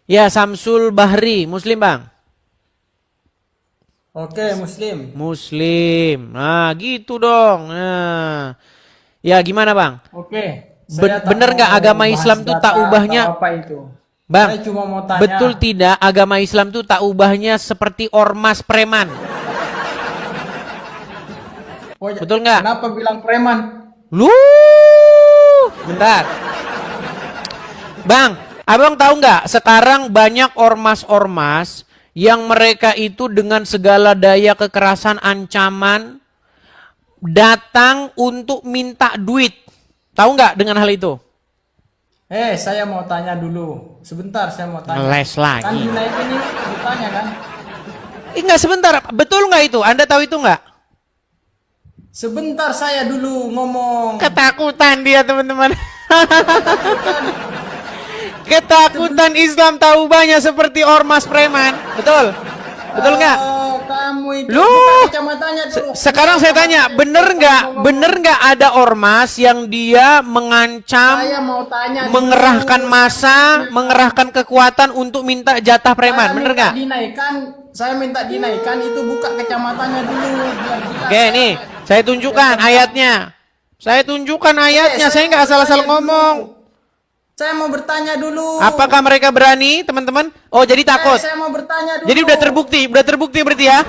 Ya, Samsul Bahri. Muslim, Bang? Oke, Muslim. Muslim. Nah, gitu dong. Nah. Ya, gimana, Bang? Oke, saya tak Bener nggak mau agama bahas Islam tuh tak data atau ubahnya? apa itu. Bang, Saya cuma mau tanya. betul tidak agama Islam tuh tak ubahnya seperti ormas preman? Oh, ya, Betul nggak? kenapa bilang preman? Lu, bentar. Bang, abang tahu nggak? Sekarang banyak ormas-ormas yang mereka itu dengan segala daya kekerasan, ancaman, datang untuk minta duit. Tahu nggak dengan hal itu? Saya mau tanya dulu. Sebentar, saya mau tanya. Ngeles Kan lagi. naik ini ditanya kan? Nggak, sebentar. Betul nggak itu? Anda tahu itu nggak? Sebentar saya dulu ngomong. Ketakutan dia, teman-teman. Ketakutan Islam tahu banyak seperti ormas preman. Betul? Betul nggak? Oh, kamu itu Lu, buka kacamatanya dulu. sekarang saya tanya, bener nggak ada ormas yang dia mengancam, Saya mau tanya dulu. mengerahkan massa, mengerahkan kekuatan untuk minta jatah preman, Saya bener minta nggak? dinaikkan, saya minta dinaikkan itu buka kacamatanya dulu biar jelas. Oke, nih, saya tunjukkan ayatnya. Saya tunjukkan ayatnya, saya nggak asal-asal ngomong. Saya mau bertanya dulu. Apakah mereka berani, teman-teman? Oh, jadi takut. Saya mau bertanya dulu. Jadi udah terbukti berarti ya?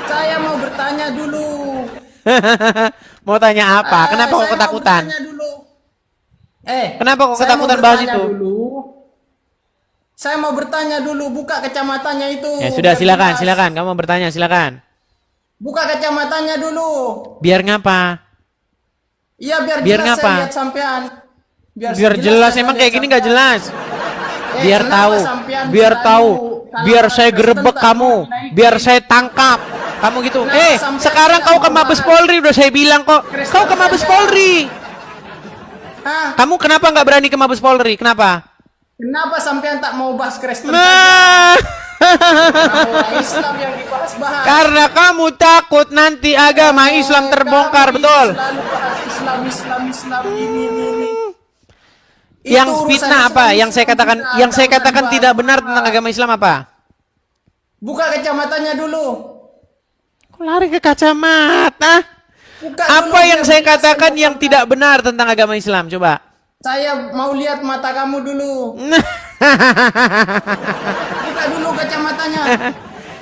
Saya mau bertanya dulu. Mau tanya apa? Kenapa kok Saya mau ketakutan? bertanya dulu. Kenapa kok Saya mau ketakutan bahas bertanya itu? dulu. Saya mau bertanya dulu, buka kacamatanya itu. Ya sudah, biar silakan, jelas. silakan. Kamu mau bertanya, silakan. Buka kacamatanya dulu. Biar ngapa? Iya, biar Biar jelas ngapa? saya lihat sampean. Biar jelas, saya emang lihat kayak gini nggak sampean. jelas. Biar Kenapa tahu, sampean biar berani tahu, kalau biar saya Kristen gerebek tak kamu, mau dinaikin? biar saya tangkap. Kamu gitu. Kenapa sampean Sekarang tidak kau ke mau Mabes bahas? Polri, udah saya bilang kok. Kristen Kau ke Mabes saja. Polri. Hah? Kamu kenapa nggak berani ke Mabes Polri? Kenapa? Kenapa sampean tak mau bahas Kristen saja? Nah, Kenapa Islam yang dibahas-bahas? karena kamu takut nanti agama Islam terbongkar, Kamu betul? Selalu bahas Islam ini. Yang Itu fitnah urusan apa? Islam Yang saya katakan, kita, yang saya tak usah katakan dibahas. tidak benar tentang agama Islam apa? Buka kacamatanya dulu. Kok lari ke kacamata? Buka Apa dulu, yang biar saya jelas katakan saya yang paham. tidak benar tentang agama Islam? Coba. Saya mau lihat mata kamu dulu. Buka dulu kacamatanya.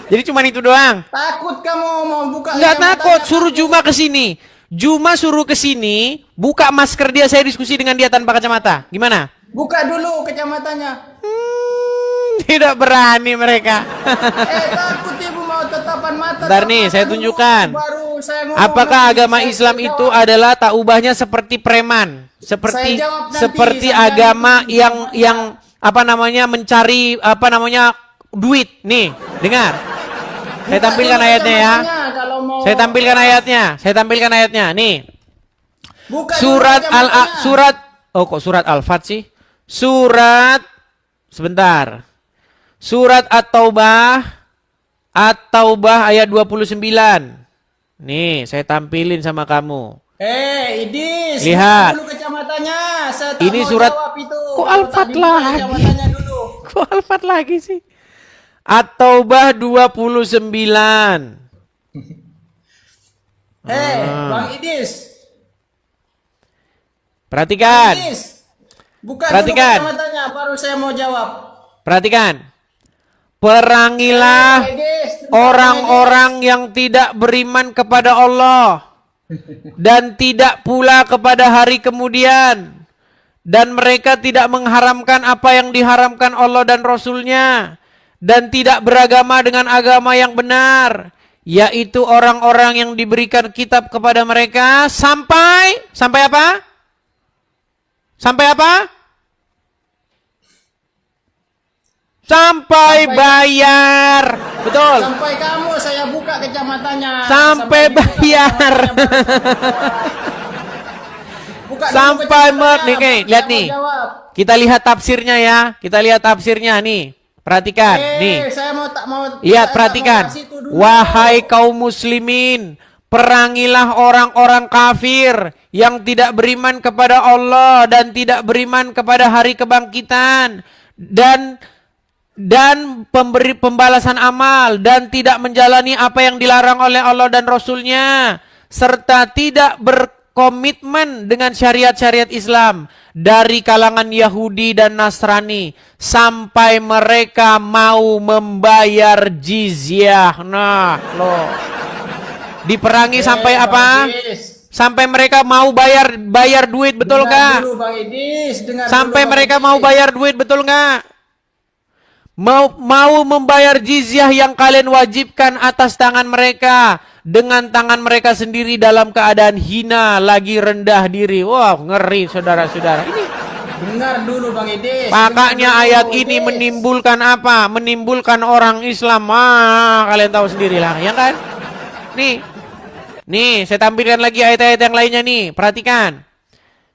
Jadi cuma itu doang. Takut kamu mau buka Nggak kacamatanya, takut, suruh takut. Juma ke sini. Juma suruh ke sini, buka masker dia, saya diskusi dengan dia tanpa kacamata. Gimana? Buka dulu kacamatanya. Tidak berani mereka. Takut ibu mau tatapan mata. Bentar nih, saya dulu, tunjukkan. baru saya ngomong Apakah nanti. agama Saya Islam jawab. itu adalah tak ubahnya seperti preman, seperti Saya jawab nanti, seperti sampai agama nanti. yang apa namanya mencari apa namanya duit. Nih, dengar. Saya Buka tampilkan dulu ayatnya ya. kacamatanya kalau mau. Saya tampilkan ayatnya. Saya tampilkan ayatnya. Nih. Buka dulu Surat kacamatanya. surat oh kok surat Al-Fat sih? Surat sebentar. Surat At-Taubah ayat 29. Nih, saya tampilin sama kamu. Idis, Lihat. buka dulu kacamatanya. Saya tak Ini mau surat- jawab itu. Kok Kalau Al-Fat tak dibuka lagi? kacamatanya dulu. Kok Al-Fat lagi sih? At-Taubah 29. Bang Idis. Perhatikan. Idis. Buka Perhatikan. dulu kacamatanya, baru saya mau jawab. Perhatikan. Perangilah Idis, orang-orang yang tidak beriman kepada Allah dan tidak pula kepada hari kemudian, dan mereka tidak mengharamkan apa yang diharamkan Allah dan Rasulnya, dan tidak beragama dengan agama yang benar, yaitu orang-orang yang diberikan kitab kepada mereka sampai apa? Sampai apa? Sampai bayar. Betul. Sampai kamu saya buka kacamatanya. Sampai dibuka bayar. kacamatanya, buka dulu Sampai kacamatanya, nih, baru lihat saya mau nih. jawab. Kita lihat tafsirnya ya. Kita lihat tafsirnya nih. Perhatikan nih. Saya mau tak mau. Lihat, saya perhatikan. tak mau bahas itu dulu. Wahai kaum muslimin, perangilah orang-orang kafir yang tidak beriman kepada Allah dan tidak beriman kepada hari kebangkitan, dan dan pemberi pembalasan amal dan tidak menjalani apa yang dilarang oleh Allah dan Rasulnya serta tidak berkomitmen dengan syariat-syariat Islam dari kalangan Yahudi dan Nasrani sampai mereka mau membayar jizyah. Nah, loh. Diperangi sampai apa? Sampai mereka mau bayar duit, betul nggak? Sampai mereka mau bayar duit, betul nggak? Mau membayar jizyah yang kalian wajibkan atas tangan mereka dengan tangan mereka sendiri dalam keadaan hina lagi rendah diri. Wah, ngeri saudara-saudara. Ini dengar dulu Bang Idis. makanya ayat ini menimbulkan apa? Menimbulkan orang Islam. Kalian tahu sendirilah, ya kan? Nih, saya tampilkan lagi ayat-ayat yang lainnya nih. Perhatikan.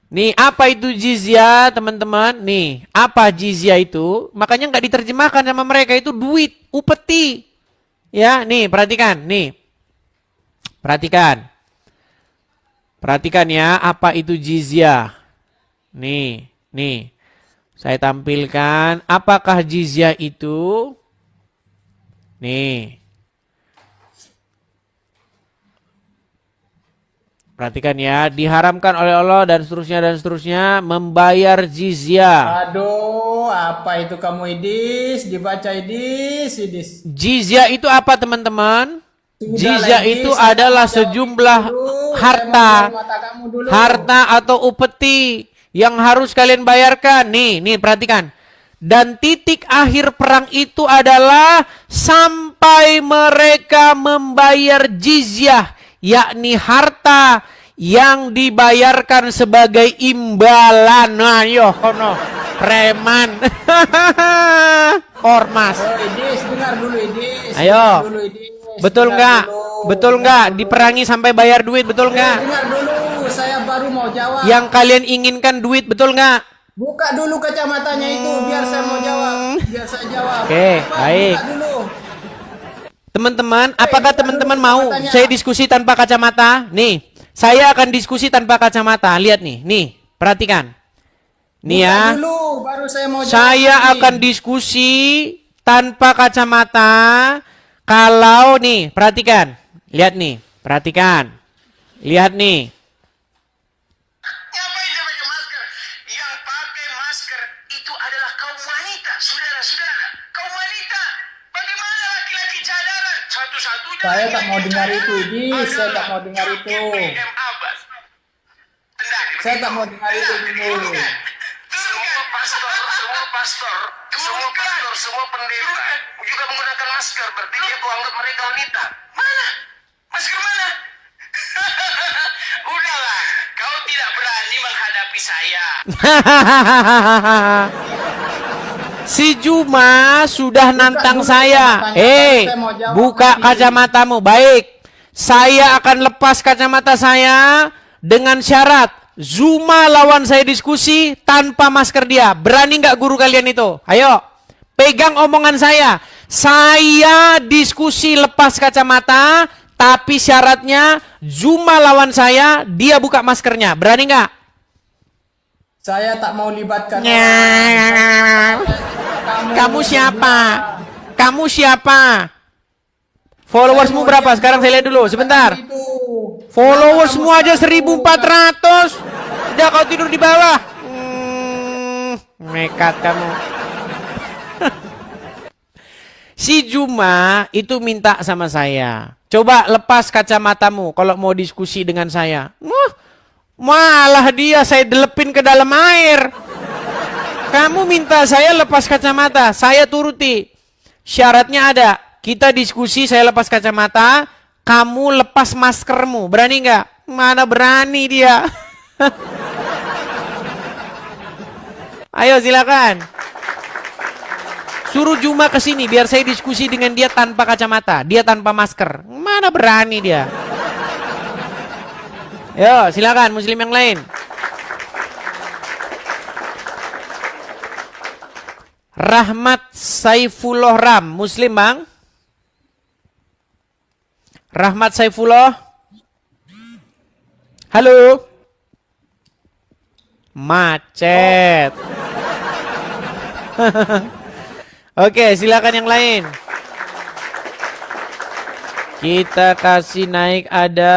Nih, apa itu jizyah, teman-teman? Nih, apa jizyah itu? Makanya nggak diterjemahkan sama mereka, itu duit, upeti. Ya, nih, perhatikan, nih. Perhatikan. Perhatikan ya, apa itu jizyah? Nih. Saya tampilkan, apakah jizyah itu? Nih. Perhatikan ya, diharamkan oleh Allah dan seterusnya membayar jizyah. Aduh, apa itu kamu Idis? Dibaca Idis. Jizyah itu apa teman-teman? Jizyah Idis, itu adalah sejumlah harta atau upeti yang harus kalian bayarkan. Nih perhatikan. Dan titik akhir perang itu adalah sampai mereka membayar jizyah, yakni harta yang dibayarkan sebagai imbalan. Nah, yo kono preman. Ormas. Idis, dengar dulu Idis. Ayo. Dulu, Idis. Betul nggak? Betul nggak? Diperangi sampai bayar duit, betul nggak? Dengar dulu, saya baru mau jawab. Yang kalian inginkan duit, betul nggak? Buka dulu kacamatanya itu biar saya mau jawab. Biar saya jawab. Oke, baik. Buka dulu. Teman-teman, apakah teman-teman mau saya diskusi tanpa kacamata? Nih, saya akan diskusi tanpa kacamata. Lihat nih, perhatikan. Nih ya, dulu, baru saya mau jawab. Saya akan diskusi tanpa kacamata. Kalau nih, perhatikan. Lihat nih, perhatikan. Lihat nih. Ngapain dia pakai masker? Yang pakai masker itu adalah kaum wanita, saudara-saudara. Kaum wanita, bagaimana laki-laki cadangan? Satu-satunya. Saya tak mau dengar itu, Idis. Saya tak mau dengar itu. Saya tak mau dengar itu dulu. Semua pendeta juga menggunakan masker. Berarti dia kau anggap mereka wanita. Mana? Masker mana? Udahlah, kau tidak berani menghadapi saya. Si Juma sudah nantang saya. Buka kacamatamu. Baik. Saya akan lepas kacamata saya dengan syarat Zuma lawan saya diskusi tanpa masker dia. Berani nggak guru kalian itu? Ayo, pegang omongan saya. Saya diskusi lepas kacamata, tapi syaratnya Zuma lawan saya, dia buka maskernya. Berani nggak? Saya tak mau libatkan. Kamu siapa? Kamu siapa? Followersmu berapa? Sekarang saya lihat dulu, sebentar. Followersmu aja 1.400. Udah kau tidur di bawah. Nekat kamu. Si Juma itu minta sama saya, coba lepas kacamatamu kalau mau diskusi dengan saya. Malah dia saya delepin ke dalam air. Kamu minta saya lepas kacamata, saya turuti. Syaratnya ada, kita diskusi saya lepas kacamata, kamu lepas maskermu. Berani nggak? Mana berani dia. Ayo silakan. Suruh Juma ke sini biar saya diskusi dengan dia tanpa kacamata, dia tanpa masker. Mana berani dia. Yo, silakan muslim yang lain. Rahmat Saifullah Ram, muslim bang? Rahmat Saifullah. Halo. Macet. Oke, silakan yang lain. Kita kasih naik ada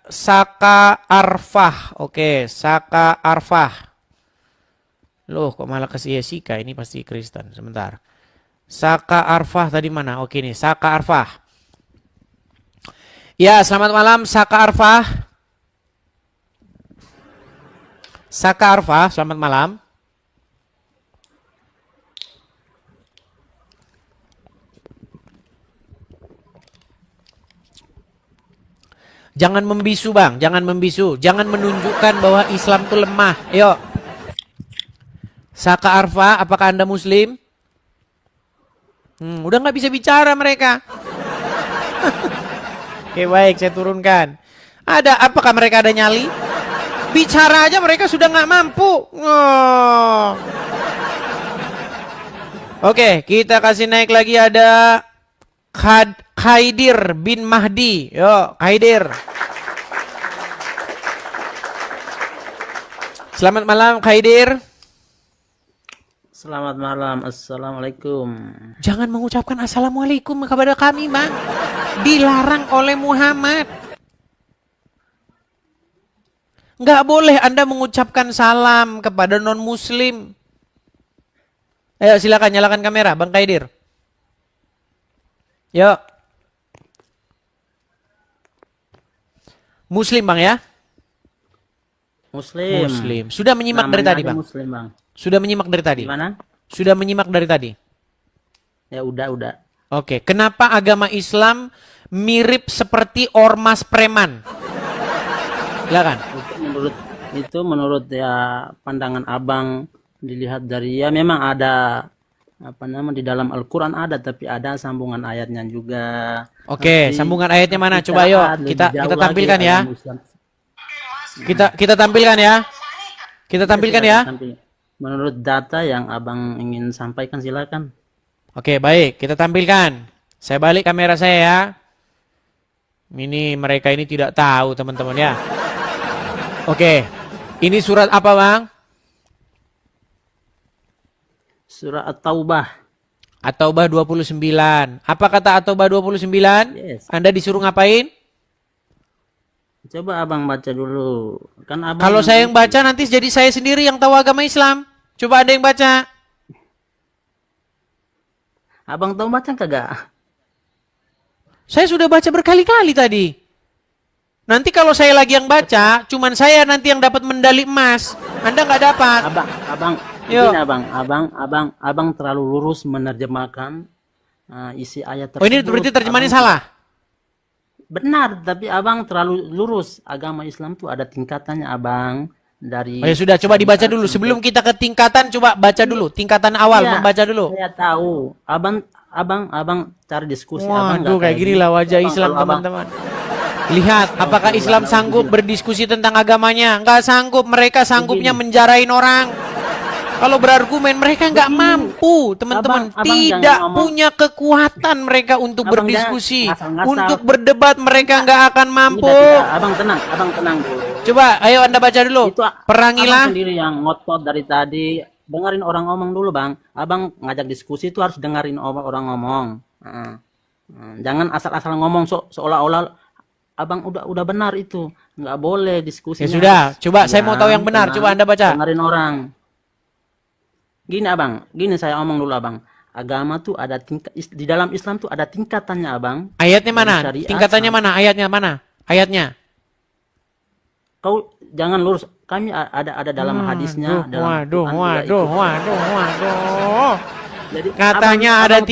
Saka Arfah. Oke, Saka Arfah. Loh, kok malah kasih Yesika? Ini pasti Kristen. Sebentar. Saka Arfah tadi mana? Oke nih, Saka Arfah. Ya, selamat malam Saka Arfah. Saka Arfah, selamat malam. Jangan membisu bang, jangan membisu. Jangan menunjukkan bahwa Islam itu lemah. Yuk. Saka Arfa, apakah Anda Muslim? Udah nggak bisa bicara mereka. Oke baik, saya turunkan. Apakah mereka ada nyali? Bicara aja mereka sudah nggak mampu. Oh. Oke, kita kasih naik lagi ada Khaidir bin Mahdi. Yo, Khaidir. Selamat malam Khaidir. Selamat malam, assalamualaikum. Jangan mengucapkan assalamualaikum kepada kami, Bang. Dilarang oleh Muhammad. Nggak boleh Anda mengucapkan salam kepada non-muslim. Ayo silakan nyalakan kamera, Bang Khaidir. Yuk. Muslim Bang ya? Muslim. Muslim. Sudah menyimak dari Namanya tadi aja Bang? Muslim, Bang. Sudah menyimak dari tadi? Gimana? Sudah menyimak dari tadi? Ya udah. Oke, kenapa agama Islam mirip seperti ormas preman? Silakan. Itu menurut ya pandangan Abang, dilihat dari ya memang ada di dalam Al-Qur'an ada, tapi ada sambungan ayatnya juga. Oke, Nanti sambungan ayatnya mana? Coba yuk lebih kita jauh tampilkan lagi ya. agama Islam. Kita tampilkan ya. Kita tampilkan ya. Menurut data yang Abang ingin sampaikan, silakan. Oke, baik. Kita tampilkan. Saya balik kamera saya ya. Ini mereka ini tidak tahu teman-teman ya. Oke. Ini surat apa, Bang? Surah At-Taubah. At-Taubah 29. Apa kata At-Taubah 29? Yes. Anda disuruh ngapain? Coba Abang baca dulu. Kan Abang Kalau saya yang baca nanti jadi saya sendiri yang tahu agama Islam. Coba Anda yang baca. Abang tahu baca kagak? Saya sudah baca berkali-kali tadi. Nanti kalau saya lagi yang baca, cuman saya nanti yang dapat medali emas. Anda nggak dapat. Yuk. Abang terlalu lurus menerjemahkan isi ayat tersebut. Oh, ini berarti terjemahannya salah. Benar, tapi Abang terlalu lurus. Agama Islam tuh ada tingkatannya, Abang. Dari Oh ya sudah, coba dibaca dulu. Sebelum kita ke tingkatan, coba baca dulu. Tingkatan awal, Iya, membaca dulu. Saya tahu. Abang cari diskusi. Waduh, kayak gini lah wajah Islam, teman-teman. Lihat, apakah Islam sanggup berdiskusi tentang agamanya? Nggak sanggup. Mereka sanggupnya menjarain orang. Kalau berargumen mereka nggak mampu, teman-teman. Abang Tidak jangan ngomong. punya kekuatan mereka untuk Abang berdiskusi, jangan ngasal-ngasal. untuk berdebat mereka nggak akan mampu. Tidak. Abang tenang dulu. Coba, ayo Anda baca dulu. Itu Perangilah. Abang sendiri yang ngotot dari tadi. Dengerin orang ngomong dulu, Bang. Abang ngajak diskusi itu harus dengerin orang ngomong. Jangan asal-asal ngomong seolah-olah Abang udah benar itu. Nggak boleh diskusi. Ya sudah, coba saya mau tahu yang benar. Coba Anda baca. Dengerin orang. Gini Abang, saya omong dulu Abang. Agama tuh ada di dalam Islam tuh ada tingkatannya, Abang. Ayatnya mana? Syariat, Tingkatannya mana? Ayatnya mana? Ayatnya. Kau jangan lurus. Kami ada dalam hadisnya. Waduh. Jadi, Katanya abang ada tuh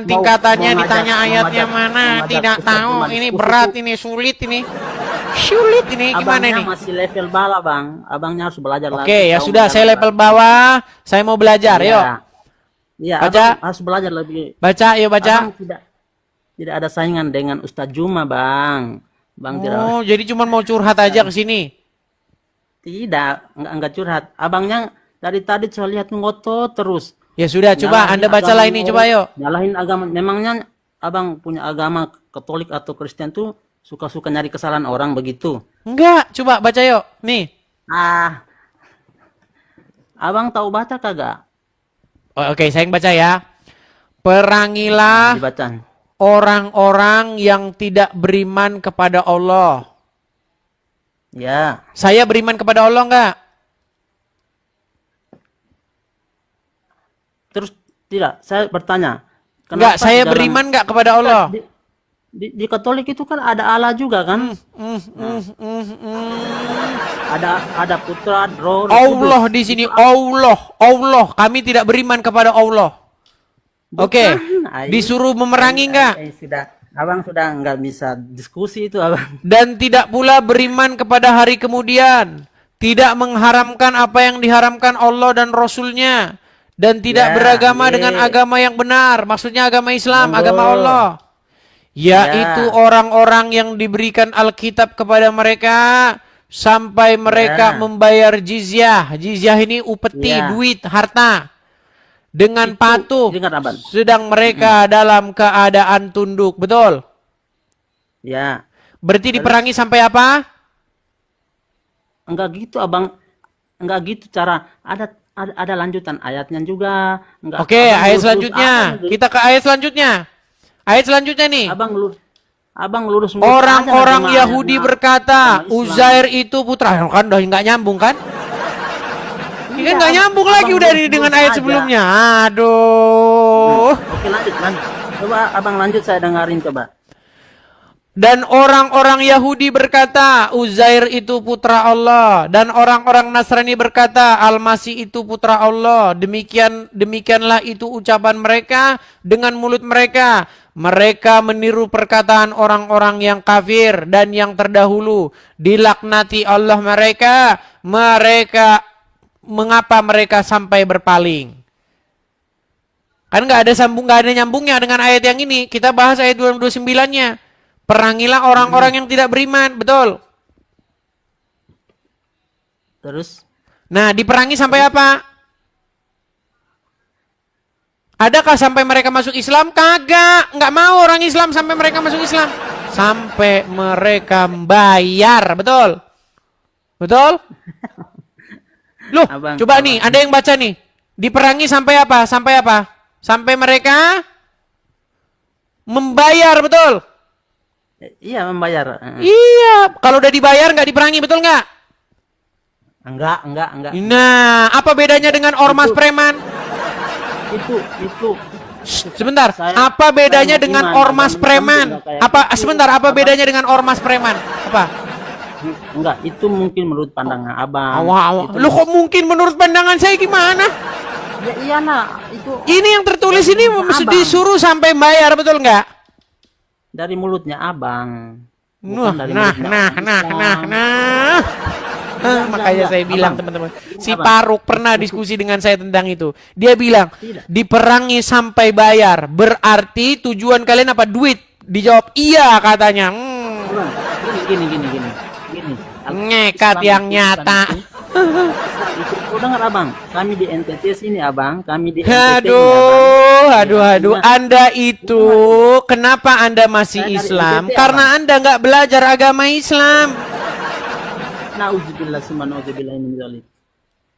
tingkatannya kalau ditanya mau ayatnya ngajak- mana? mau ngajak Tidak Ustaz tahu. cuma Ini diskusi berat, tuh, ini sulit ini. Sulit ini gimana abangnya ini? masih level bawah, Bang. Abangnya harus belajar lagi. Oke, ya Tahu sudah, saya dalam- level bawah. Saya mau belajar, Iya. yuk. Iya, Baca. Abang harus belajar lebih. Baca, yuk baca. Abang tidak ada saingan dengan Ustaz Juma, Bang. Bang tidak. Oh, jadi cuma mau curhat aja ke sini. Tidak, enggak curhat. Abangnya dari tadi saya lihat ngotot terus. Ya sudah, coba Nyalahin Anda bacalah agama ini, orang, coba yuk. Nyalahin agama. Memangnya Abang punya agama Katolik atau Kristen tuh suka-suka nyari kesalahan orang begitu? Enggak, coba baca yuk. Nih. Abang tahu baca kagak? Oh, oke, saya yang baca ya. Perangilah Dibaca. orang-orang yang tidak beriman kepada Allah. Ya. Saya beriman kepada Allah enggak? Terus tidak, saya bertanya. Enggak, kenapa saya di dalam- beriman enggak kepada Allah? Di Katolik itu kan ada Allah juga kan? Ada Putra, Roh, Allah Kudus. di sini, Allah. Kami tidak beriman kepada Allah. Oke, Ay, disuruh memerangi enggak? Sudah, abang sudah nggak bisa diskusi itu abang. Dan tidak pula beriman kepada hari kemudian. Tidak mengharamkan apa yang diharamkan Allah dan Rasulnya. Dan tidak Ya, beragama ye. dengan agama yang benar. Maksudnya agama Islam, Monggo. agama Allah. Yaitu orang-orang yang diberikan Alkitab kepada mereka sampai mereka Ya. membayar jizyah. Jizyah ini upeti, Ya. duit, harta. Dengan Itu, patuh. dengar, abang. Sedang mereka dalam keadaan tunduk. Betul? Ya, Berarti diperangi sampai apa? enggak gitu abang, enggak gitu cara. Ada lanjutan ayatnya juga. Enggak. Oke, Abang ayat lurus- selanjutnya. lurus- Kita ke ayat selanjutnya. Ayat selanjutnya nih. Abang lurus. Orang-orang Yahudi berkata, agama Islam. Uzair itu putra. Kan udah nggak nyambung kan? Ini kan nggak nyambung lagi Abang udah lurus dengan aja. ayat sebelumnya. Aduh. Oke, lanjut. Coba abang lanjut, saya dengarin coba. Dan orang-orang Yahudi berkata, Uzair itu putra Allah. Dan orang-orang Nasrani berkata, Al-Masih itu putra Allah. Demikianlah itu ucapan mereka dengan mulut mereka. Mereka meniru perkataan orang-orang yang kafir dan yang terdahulu. Dilaknati Allah mereka. Mengapa mereka sampai berpaling? Kan nggak ada nyambungnya dengan ayat yang ini. Kita bahas ayat 29-nya. Perangilah orang-orang yang tidak beriman, betul. Terus Nah, diperangi sampai apa? Adakah sampai mereka masuk Islam? Kagak, nggak mau orang Islam sampai mereka masuk Islam. Sampai mereka bayar, betul? Betul? Loh, Abang, coba nih, ada yang baca nih. Diperangi sampai apa? Sampai apa? Sampai mereka membayar, betul? iya membayar. Iya, kalau udah dibayar nggak diperangi, betul nggak? Enggak. Nah, apa bedanya dengan ormas preman? Itu Sebentar, apa bedanya saya dengan beriman, ormas agama preman? Islam juga kayak Apa gitu. sebentar, apa bedanya dengan ormas preman? Apa? enggak, itu mungkin menurut pandangan abang. Itu- Lu kok mungkin menurut pandangan saya gimana? Ya iya nak, itu Ini yang tertulis ini mesti Abang. disuruh sampai bayar, betul nggak? dari mulutnya abang. Nah, Bukan dari nah, mulutnya nah, orang nah, Islam. nah, nah. Makanya enggak. saya bilang Abang. teman-teman, si Abang. Paruk pernah diskusi dengan saya tentang itu. Dia bilang, Tidak. diperangi sampai bayar. Berarti tujuan kalian apa? Duit. Dijawab iya katanya. Abang, gini. Ngekat Islam yang itu- nyata. Islam itu, oh, dengar abang, kami di NTT sini abang, kami di NTT ini, abang. Aduh. Anda itu, kenapa Anda masih Saya dari Islam? NTT, Karena Anda nggak belajar agama Islam. Nauzubillah summa nauzubillah min dzalik.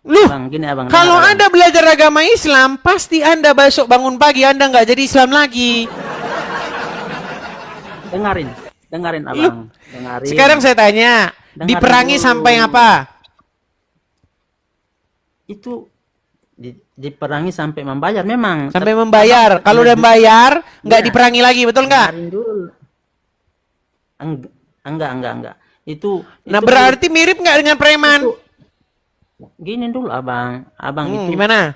Loh, Bang, gini abang. kalau dengar, Anda belajar agama Islam, pasti Anda besok bangun pagi Anda nggak jadi Islam lagi. abang. dengarin abang, dengarin. Sekarang saya tanya, Dengarin diperangi dulu. sampai apa? Itu diperangi sampai membayar memang. Sampai membayar. Kalau udah bayar, nggak Ya. diperangi lagi, betul nggak? Dengarin dulu. Enggak. Nah, Itu berarti mirip nggak dengan preman? gini dulu abang itu gimana?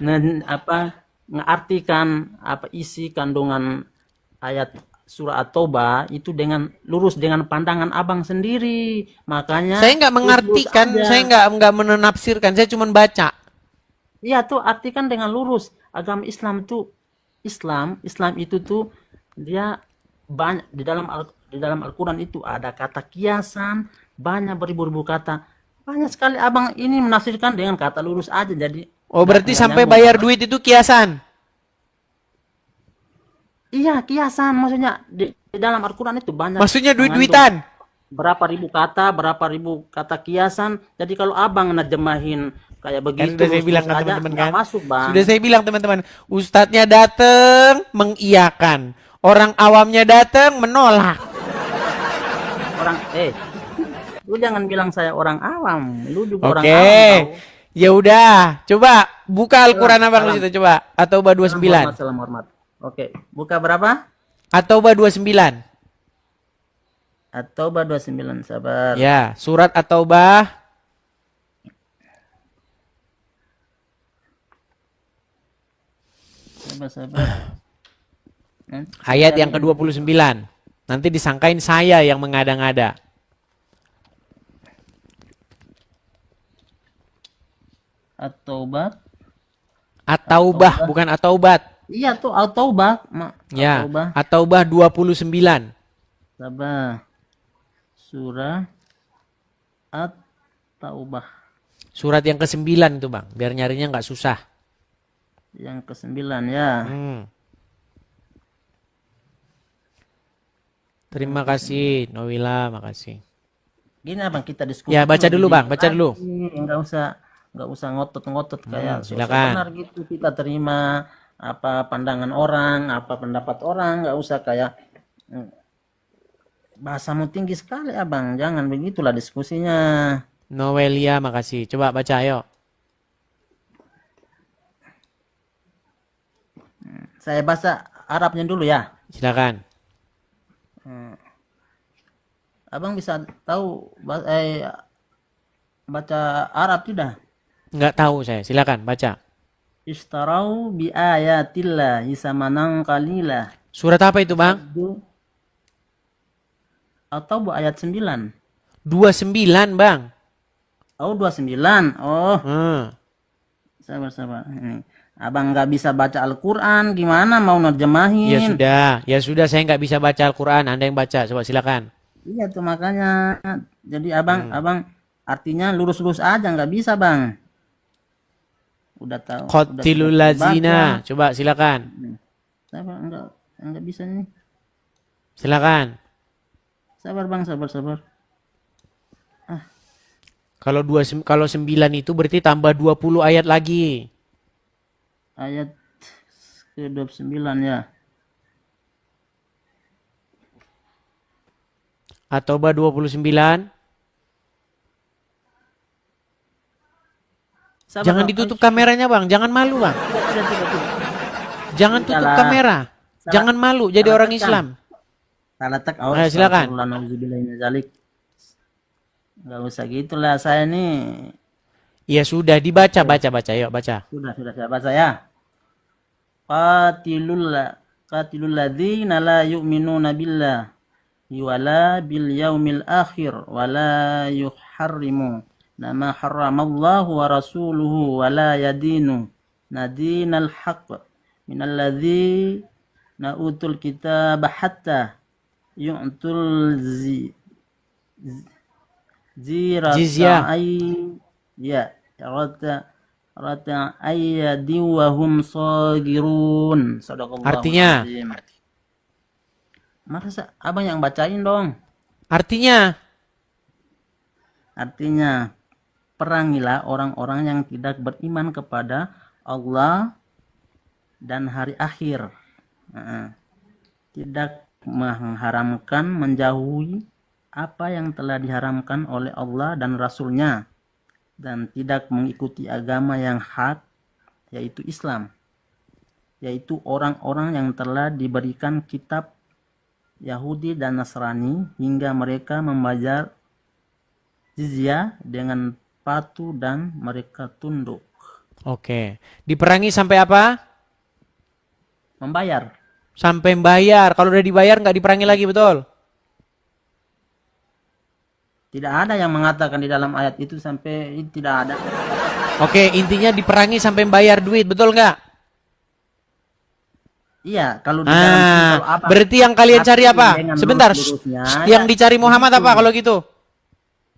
ngartikan apa isi kandungan ayat surah At-Taubah itu dengan lurus dengan pandangan abang sendiri, makanya Saya nggak lurus mengartikan, aja. saya nggak menafsirkan, saya cuma baca. Iya tuh artikan dengan lurus. Agama Islam tuh Islam itu tuh dia banyak di dalam Al-Qur'an itu ada kata kiasan, banyak beribu-ribu kata. Banyak sekali abang ini menafsirkan dengan kata lurus aja jadi. Oh, berarti nggak sampai nyambung, bayar Abang. duit itu kiasan. Iya, kiasan maksudnya di dalam Al-Qur'an itu banyak. Maksudnya mengandung- duit-duitan. berapa ribu kata kiasan. Jadi kalau abang nerjemahin kayak Kan begitu, sudah saya bilang lurus-lurus kan aja, teman-teman nggak kan. masuk bang. Sudah saya bilang teman-teman. Ustadznya datang mengiyakan. Orang awamnya datang menolak. Orang, lu jangan bilang saya orang awam, lu juga orang Oke. awam tau. Ya udah, coba buka Al-Qur'an abang di salam. situ coba. At-Taubah 29. Salam hormat. Oke, buka berapa? At-Taubah 29. At-Taubah 29, sabar. Ya, surat At-Taubah Sabar. ayat yang ke-29. Nanti disangkain saya yang mengada-ngada. At-Taubah. At-Taubah bukan At-Taubat. Iya tuh At-Taubah. Ya, At-Taubah. At-Taubah 29. Sabar. Surah At-Taubah. Surat yang ke-9 itu, Bang. Biar nyarinya nggak susah. Yang ke-9 ya. Terima kasih, Nawila, makasih. Gini abang, kita diskusi. Ya, baca dulu, Bang. Baca dulu. Enggak usah ngotot-ngotot kayak silakan. benar gitu. Kita terima apa pandangan orang, apa pendapat orang, enggak usah kayak bahasamu tinggi sekali abang. Jangan begitulah diskusinya. Noelia, makasih. Coba baca, ayo. Saya bahasa Arabnya dulu ya. Silakan. Abang bisa tahu baca Arab tidak? Nggak tahu saya. Silakan, baca. Istarau bi ayatillah samanan qalila. Surat apa itu, Bang? Atau bu ayat 9. 29, Bang. Oh 29. Oh. Sabar. Ini. Abang nggak bisa baca Al-Quran, gimana mau nerjemahin? Ya sudah, saya nggak bisa baca Al-Quran. Anda yang baca, coba silakan. Iya tuh makanya. Jadi abang artinya lurus-lurus aja, nggak bisa bang. Udah tahu. Qatilul lazina. Coba silakan. Sabar, enggak bisa nih. Silakan. Sabar bang, sabar. Kalau 9 itu berarti tambah 20 ayat lagi. Ayat ke-29 ya. At-Taubah 29. Sabar, Jangan bang. ditutup kameranya, Bang. Jangan malu, Bang. Tidak. Jangan tutup kamera. Jangan malu jadi orang Islam. Salah tak. Ayo, silakan. Enggak usah gitulah saya nih. Ya sudah, dibaca. Yuk, baca. Sudah saya baca ya. Qatilul ladzina la yu'minuna billahi wala bil yaumil akhir wala yuharrimu ma harramallahu wa rasuluhu wala yadinu nadinal haqq minal ladzina utul kitaba hatta yu'tul Jizyah. Rata ayyadi wa hum sagirun. Sadaqallahu Artinya? azim. Masa abang yang bacain dong. Artinya Perangilah orang-orang yang tidak beriman kepada Allah dan hari akhir. Tidak mengharamkan, menjauhi apa yang telah diharamkan oleh Allah dan Rasul-Nya, dan tidak mengikuti agama yang hak, yaitu Islam, yaitu orang-orang yang telah diberikan kitab Yahudi dan Nasrani hingga mereka membayar jizyah dengan patuh dan mereka tunduk. Oke. Diperangi sampai apa? Membayar. Sampai bayar. Kalau udah dibayar nggak diperangi lagi, betul? Tidak ada yang mengatakan di dalam ayat itu sampai tidak ada. Oke, intinya diperangi sampai bayar duit, betul nggak? Iya, kalau di dalam kalau apa? Berarti yang kalian cari apa? Dengan Sebentar. lurus-lurusnya, Yang ya, dicari Muhammad begitu. apa kalau gitu?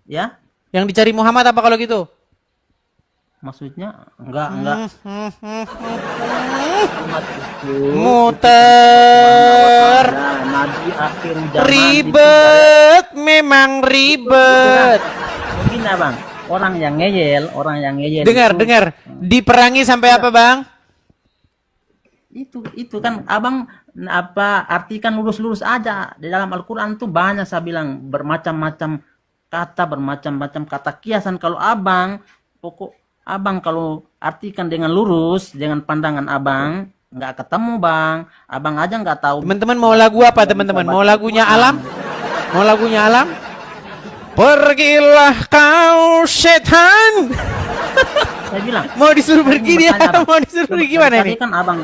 Ya? Yang dicari Muhammad apa kalau gitu? Maksudnya enggak. Muter. Nabi akhir zaman Ribet memang ribet. Begini abang, orang yang ngeyel Dengar. Diperangi sampai apa, Bang? itu kan abang apa artikan lurus-lurus aja. Di dalam Al-Quran tuh banyak saya bilang bermacam-macam kata kiasan. Kalau abang kalau artikan dengan lurus dengan pandangan abang nggak ketemu bang, abang aja nggak tahu. Teman-teman mau lagu apa teman-teman? Mau lagunya Alam? Mau lagunya Alam? Pergilah kau setan. Saya bilang Mau disuruh pergi dia? bertanya, Bang. Mau disuruh pergi gimana Tadi nih? kan abang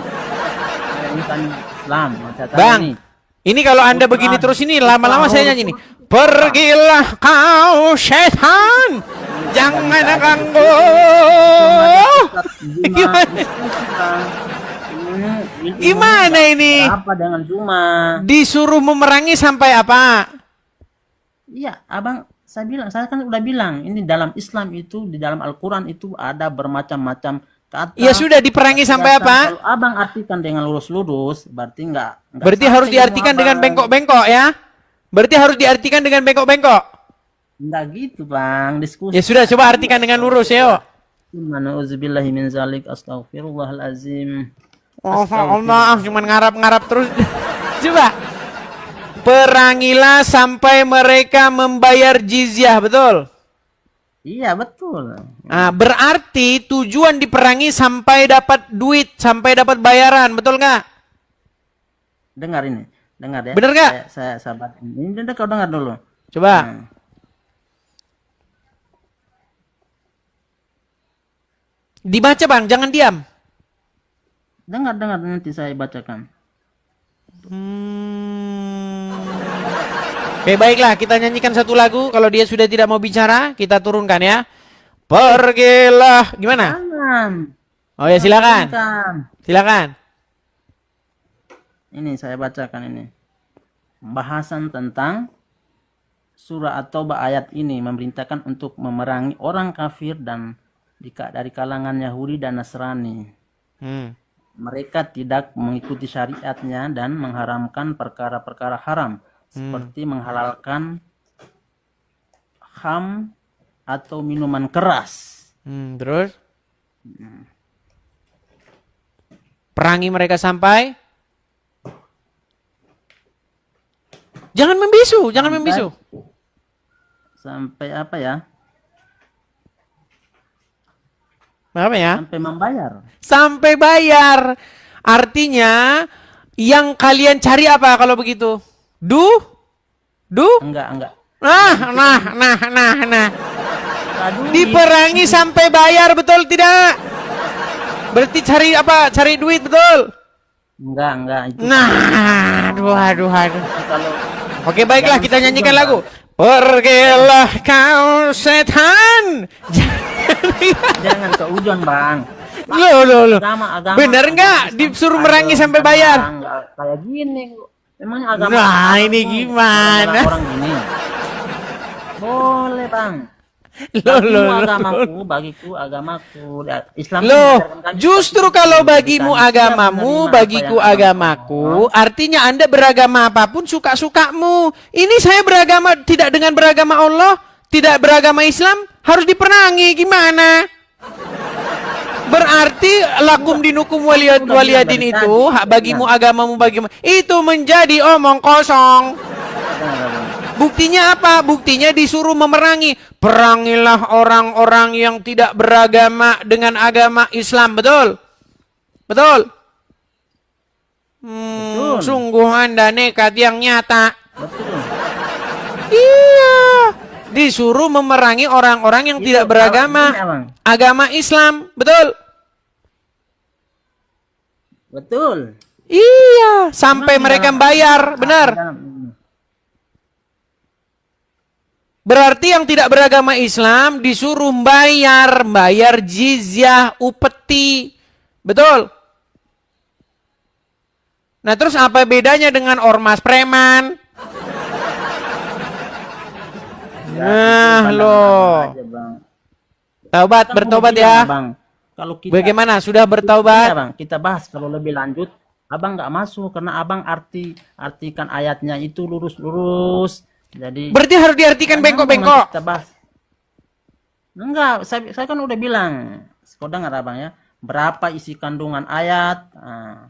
ini kan Islam. Saya tanya Bang, nih. ini kalau Anda begini terus ini lama-lama saya nyanyi nih. Pergilah kau setan, jangan ganggu. Gimana ini? Apa dengan Zuma? Disuruh memerangi sampai apa? Iya, abang, saya kan udah bilang, ini dalam Islam itu, di dalam Al-Quran itu ada bermacam-macam kata. Ya sudah diperangi sampai apa? Kalau abang artikan dengan lurus-lurus, berarti enggak Berarti harus diartikan dengan bengkok-bengkok ya? Berarti harus diartikan dengan bengkok-bengkok? Enggak gitu, bang, diskusi. Ya sudah, coba artikan dengan lurus ya. Na'udzubillahi min zalik, astaghfirullahalazim. Oh Allah, cuma ngarap-ngarap terus. Coba. Perangilah sampai mereka membayar jizyah, betul? Iya, betul. Nah, berarti tujuan diperangi sampai dapat duit, sampai dapat bayaran, betul nggak? Dengar ini, dengar ya. Bener nggak? Saya sabar. Ini kau dengar dulu. Coba. Dibaca bang, jangan diam. Dengar nanti saya bacakan. Oke, baiklah, kita nyanyikan satu lagu. Kalau dia sudah tidak mau bicara, kita turunkan ya. Pergilah, gimana? Jangan. Oh ya, silakan. Bukan. Silakan. Ini saya bacakan ini. Pembahasan tentang surah At-Taubah ayat ini memerintahkan untuk memerangi orang kafir dan dari kalangan Yahudi dan Nasrani. Mereka tidak mengikuti syariatnya dan mengharamkan perkara-perkara haram seperti menghalalkan kham atau minuman keras. Terus? Perangi mereka sampai? Jangan membisu, jangan membisu. Sampai apa ya? Apa ya? Sampai membayar. Sampai bayar. Artinya yang kalian cari apa kalau begitu? Du? Enggak. Nah. Aduh, Diperangi sampai bayar, betul tidak? Berarti cari apa? Cari duit, betul? enggak itu. Nah, aduh. Kalau Oke, baiklah, kita nyanyikan lagu. Pergilah kau setan. jangan ke ujon, Bang. Loh. Agama Bener nggak disuruh merangi sampai bayar? Enggak kayak gini. Memang agama. Nah, ini gimana? Orang gini. Boleh, Bang. Bagiku agamaku. Islam Justru kalau bagimu agamamu, bagiku agamaku, artinya Anda beragama apapun suka-sukamu. Ini saya beragama tidak dengan beragama Allah, tidak beragama Islam, harus diperangi. Gimana? Berarti lakum dinukum waliyadin itu, hak bagimu agamamu bagimu. Itu menjadi omong kosong. Buktinya apa? Buktinya disuruh memerangi. Perangilah orang-orang yang tidak beragama dengan agama Islam. Betul? Betul? Sungguh Anda nekat yang nyata. Betul. Iya. Disuruh memerangi orang-orang yang tidak beragama agama Islam. Betul? Betul. Iya. Sampai mereka bayar. Benar? Berarti yang tidak beragama Islam disuruh bayar jizyah, upeti. Betul? Nah, terus apa bedanya dengan ormas preman? Nah, loh. Bertobat ya. Bang. Kalau kita, bagaimana? Sudah iya, bertobat? Bang. Kita bahas kalau lebih lanjut. Abang nggak masuk karena abang artikan ayatnya itu lurus-lurus. Jadi Berarti harus diartikan nanti bengkok-bengkok. kita bahas. Enggak, saya kan udah bilang. Kau dengar abang ya. Berapa isi kandungan ayat?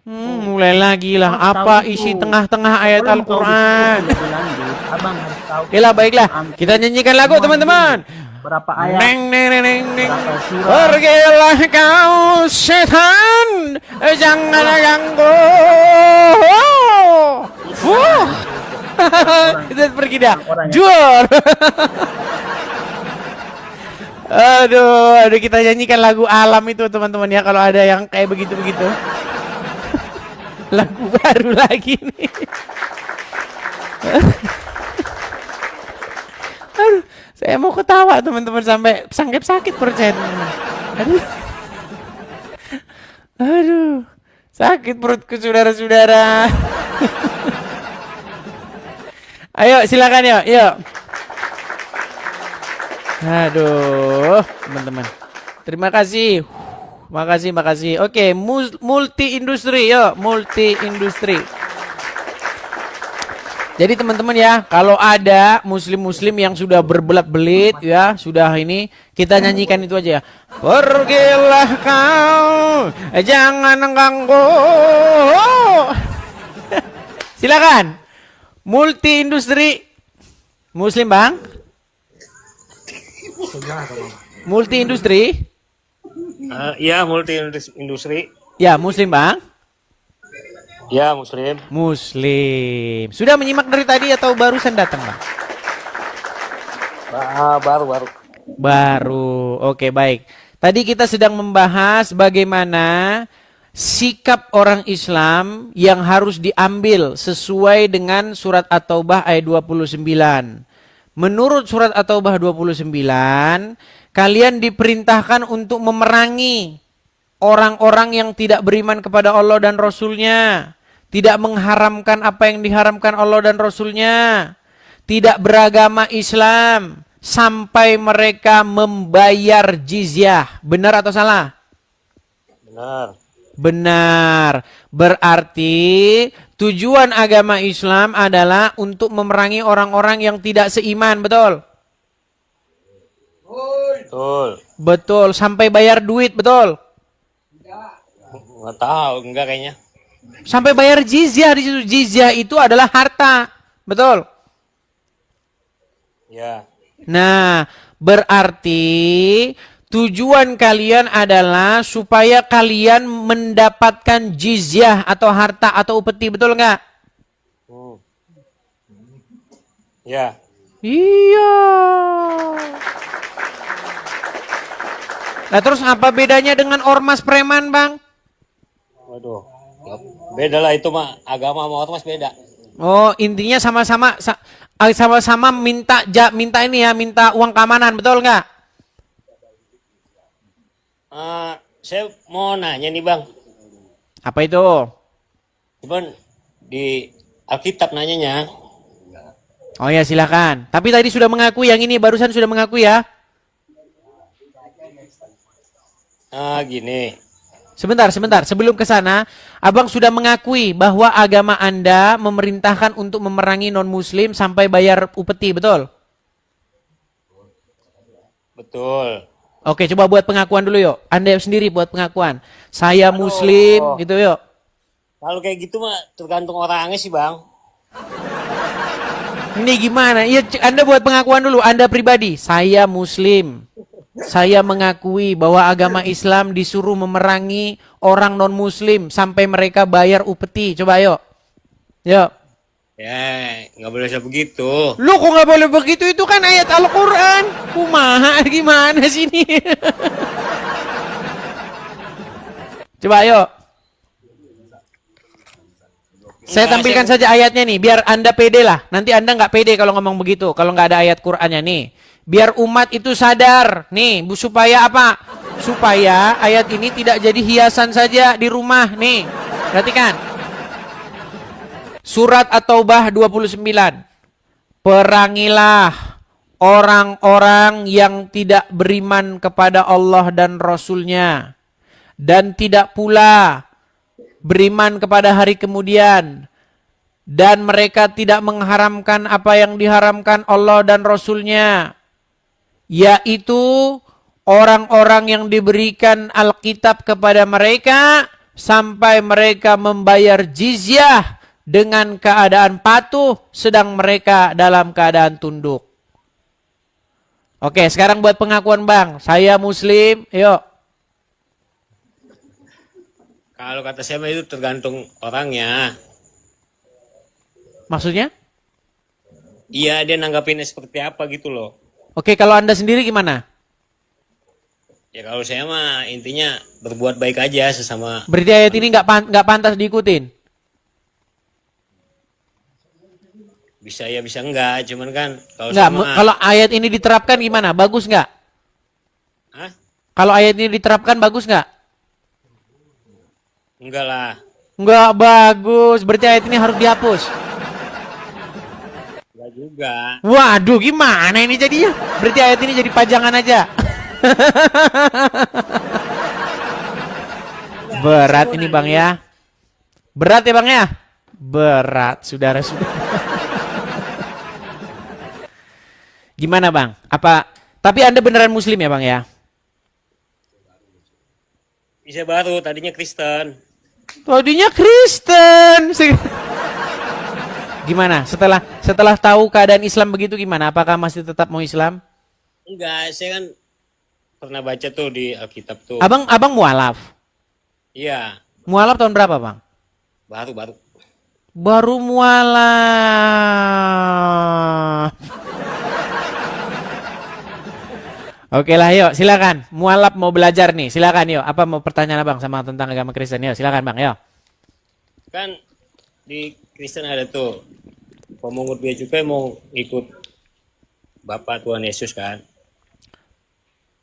Mulai lagi lah. Harus Apa tahu isi itu. tengah-tengah ayat Sebelum kau Al-Quran? diskusi lebih lanjut, abang harus tahu. Oke lah, baiklah. Kita nyanyikan lagu, Semua teman-teman. berapa ayat? Neng, neng, neng, neng, neng. Berapa surah? Pergilah kau setan, jangan ganggu. Kita pergi dah. Jur. Aduh, kita nyanyikan lagu alam itu teman-teman ya, kalau ada yang kayak begitu-begitu. Lagu baru lagi nih. Aduh, saya mau ketawa teman-teman sampai sakit perut saya. Aduh. Aduh. Sakit perutku saudara-saudara. Ayo silakan yuk, yuk. Aduh, teman-teman. Terima kasih. Makasih. Oke, multi industri, yuk, multi industri. Jadi teman-teman ya, kalau ada muslim-muslim yang sudah berbelat-belit ya, sudah ini, kita nyanyikan itu aja ya. Pergilah kau, jangan ganggu. Silakan. Multi industri. Muslim, Bang? Multi industri? Iya, multi industri. Ya, Muslim, Bang? Ya, Muslim. Muslim. Sudah menyimak dari tadi atau barusan datang, Bang? Baru. Baru. Oke, baik. Tadi kita sedang membahas bagaimana sikap orang Islam yang harus diambil sesuai dengan surat At-Taubah ayat 29. Menurut surat At-Taubah 29, kalian diperintahkan untuk memerangi orang-orang yang tidak beriman kepada Allah dan Rasul-Nya, tidak mengharamkan apa yang diharamkan Allah dan Rasul-Nya, tidak beragama Islam sampai mereka membayar jizyah. Benar atau salah? Benar. Benar. Berarti tujuan agama Islam adalah untuk memerangi orang-orang yang tidak seiman, betul? Betul. Betul, sampai bayar duit, betul? Nggak tahu, enggak kayaknya. Sampai bayar jizyah di situ. Jizyah itu adalah harta, betul? Ya. Nah, berarti tujuan kalian adalah supaya kalian mendapatkan jizyah atau harta atau upeti, betul nggak? Ya. Iya. Nah terus apa bedanya dengan ormas preman, Bang? Waduh. Beda lah itu mah, agama sama ormas beda. Oh, intinya sama-sama minta ini ya, minta uang keamanan, betul nggak? Saya mau nanya nih, Bang. Apa itu? Cuman di Alkitab nanyanya. Oh ya, silakan. Tapi tadi sudah mengakui, yang ini barusan sudah mengakui ya. Gini. Sebentar. Sebelum ke sana, Abang sudah mengakui bahwa agama Anda memerintahkan untuk memerangi non-muslim sampai bayar upeti, betul? Betul. Oke, coba buat pengakuan dulu yuk. Anda sendiri buat pengakuan. Saya muslim, gitu yuk. Kalau kayak gitu mah tergantung orangnya sih, Bang. Ini gimana? Ya, Anda buat pengakuan dulu, Anda pribadi. Saya muslim. Saya mengakui bahwa agama Islam disuruh memerangi orang non-muslim sampai mereka bayar upeti. Coba yuk. Yuk. Ya, nggak boleh begitu. Lu kok nggak boleh begitu? Itu kan ayat Al-Quran. Kumaha gimana sini? Coba yuk. Saya tampilkan saja ayatnya nih, biar Anda pede lah. Nanti Anda nggak pede kalau ngomong begitu, kalau nggak ada ayat Qur'annya nih. Biar umat itu sadar, nih, supaya apa? Supaya ayat ini tidak jadi hiasan saja di rumah, nih. Perhatikan. Surat At-Taubah 29. Perangilah orang-orang yang tidak beriman kepada Allah dan Rasul-Nya. Dan tidak pula beriman kepada hari kemudian, dan mereka tidak mengharamkan apa yang diharamkan Allah dan Rasulnya, yaitu orang-orang yang diberikan Alkitab kepada mereka sampai mereka membayar jizyah dengan keadaan patuh sedang mereka dalam keadaan tunduk. Oke, sekarang buat pengakuan Bang. Saya Muslim, yuk. Kalau kata saya mah itu tergantung orangnya. Maksudnya? Iya, dia nanggapinnya seperti apa gitu loh. Oke, kalau Anda sendiri gimana? Ya kalau saya mah intinya berbuat baik aja sesama. Berarti ayat ini nggak pantas diikutin. Bisa ya bisa enggak, cuman kan kalau Nggak, sama kalau ayat ini diterapkan gimana? Bagus nggak? Hah? Kalau ayat ini diterapkan bagus nggak? Enggak lah. Nggak bagus. Berarti ayat ini harus dihapus. Enggak juga. Waduh, gimana ini jadinya? Berarti ayat ini jadi pajangan aja. Berat ini Bang ya. Berat ya Bang ya? Berat, saudara-saudara. Gimana Bang? Tapi Anda beneran Muslim ya Bang ya? Bisa baru, tadinya Kristen. Tadinya Kristen. Gimana? Setelah tahu keadaan Islam begitu gimana? Apakah masih tetap mau Islam? Enggak, saya kan pernah baca tuh di Alkitab tuh. Abang mualaf. Iya, Mualaf tahun berapa Bang? baru. Baru mualaf. Oke lah, yuk silakan. Mualaf mau belajar nih, silakan yuk. Apa mau pertanyaan Abang sama tentang agama Kristen? Yuk silakan Bang, yuk. Kan di Kristen ada tuh pemungut bea cukai mau ikut Bapak Tuhan Yesus kan.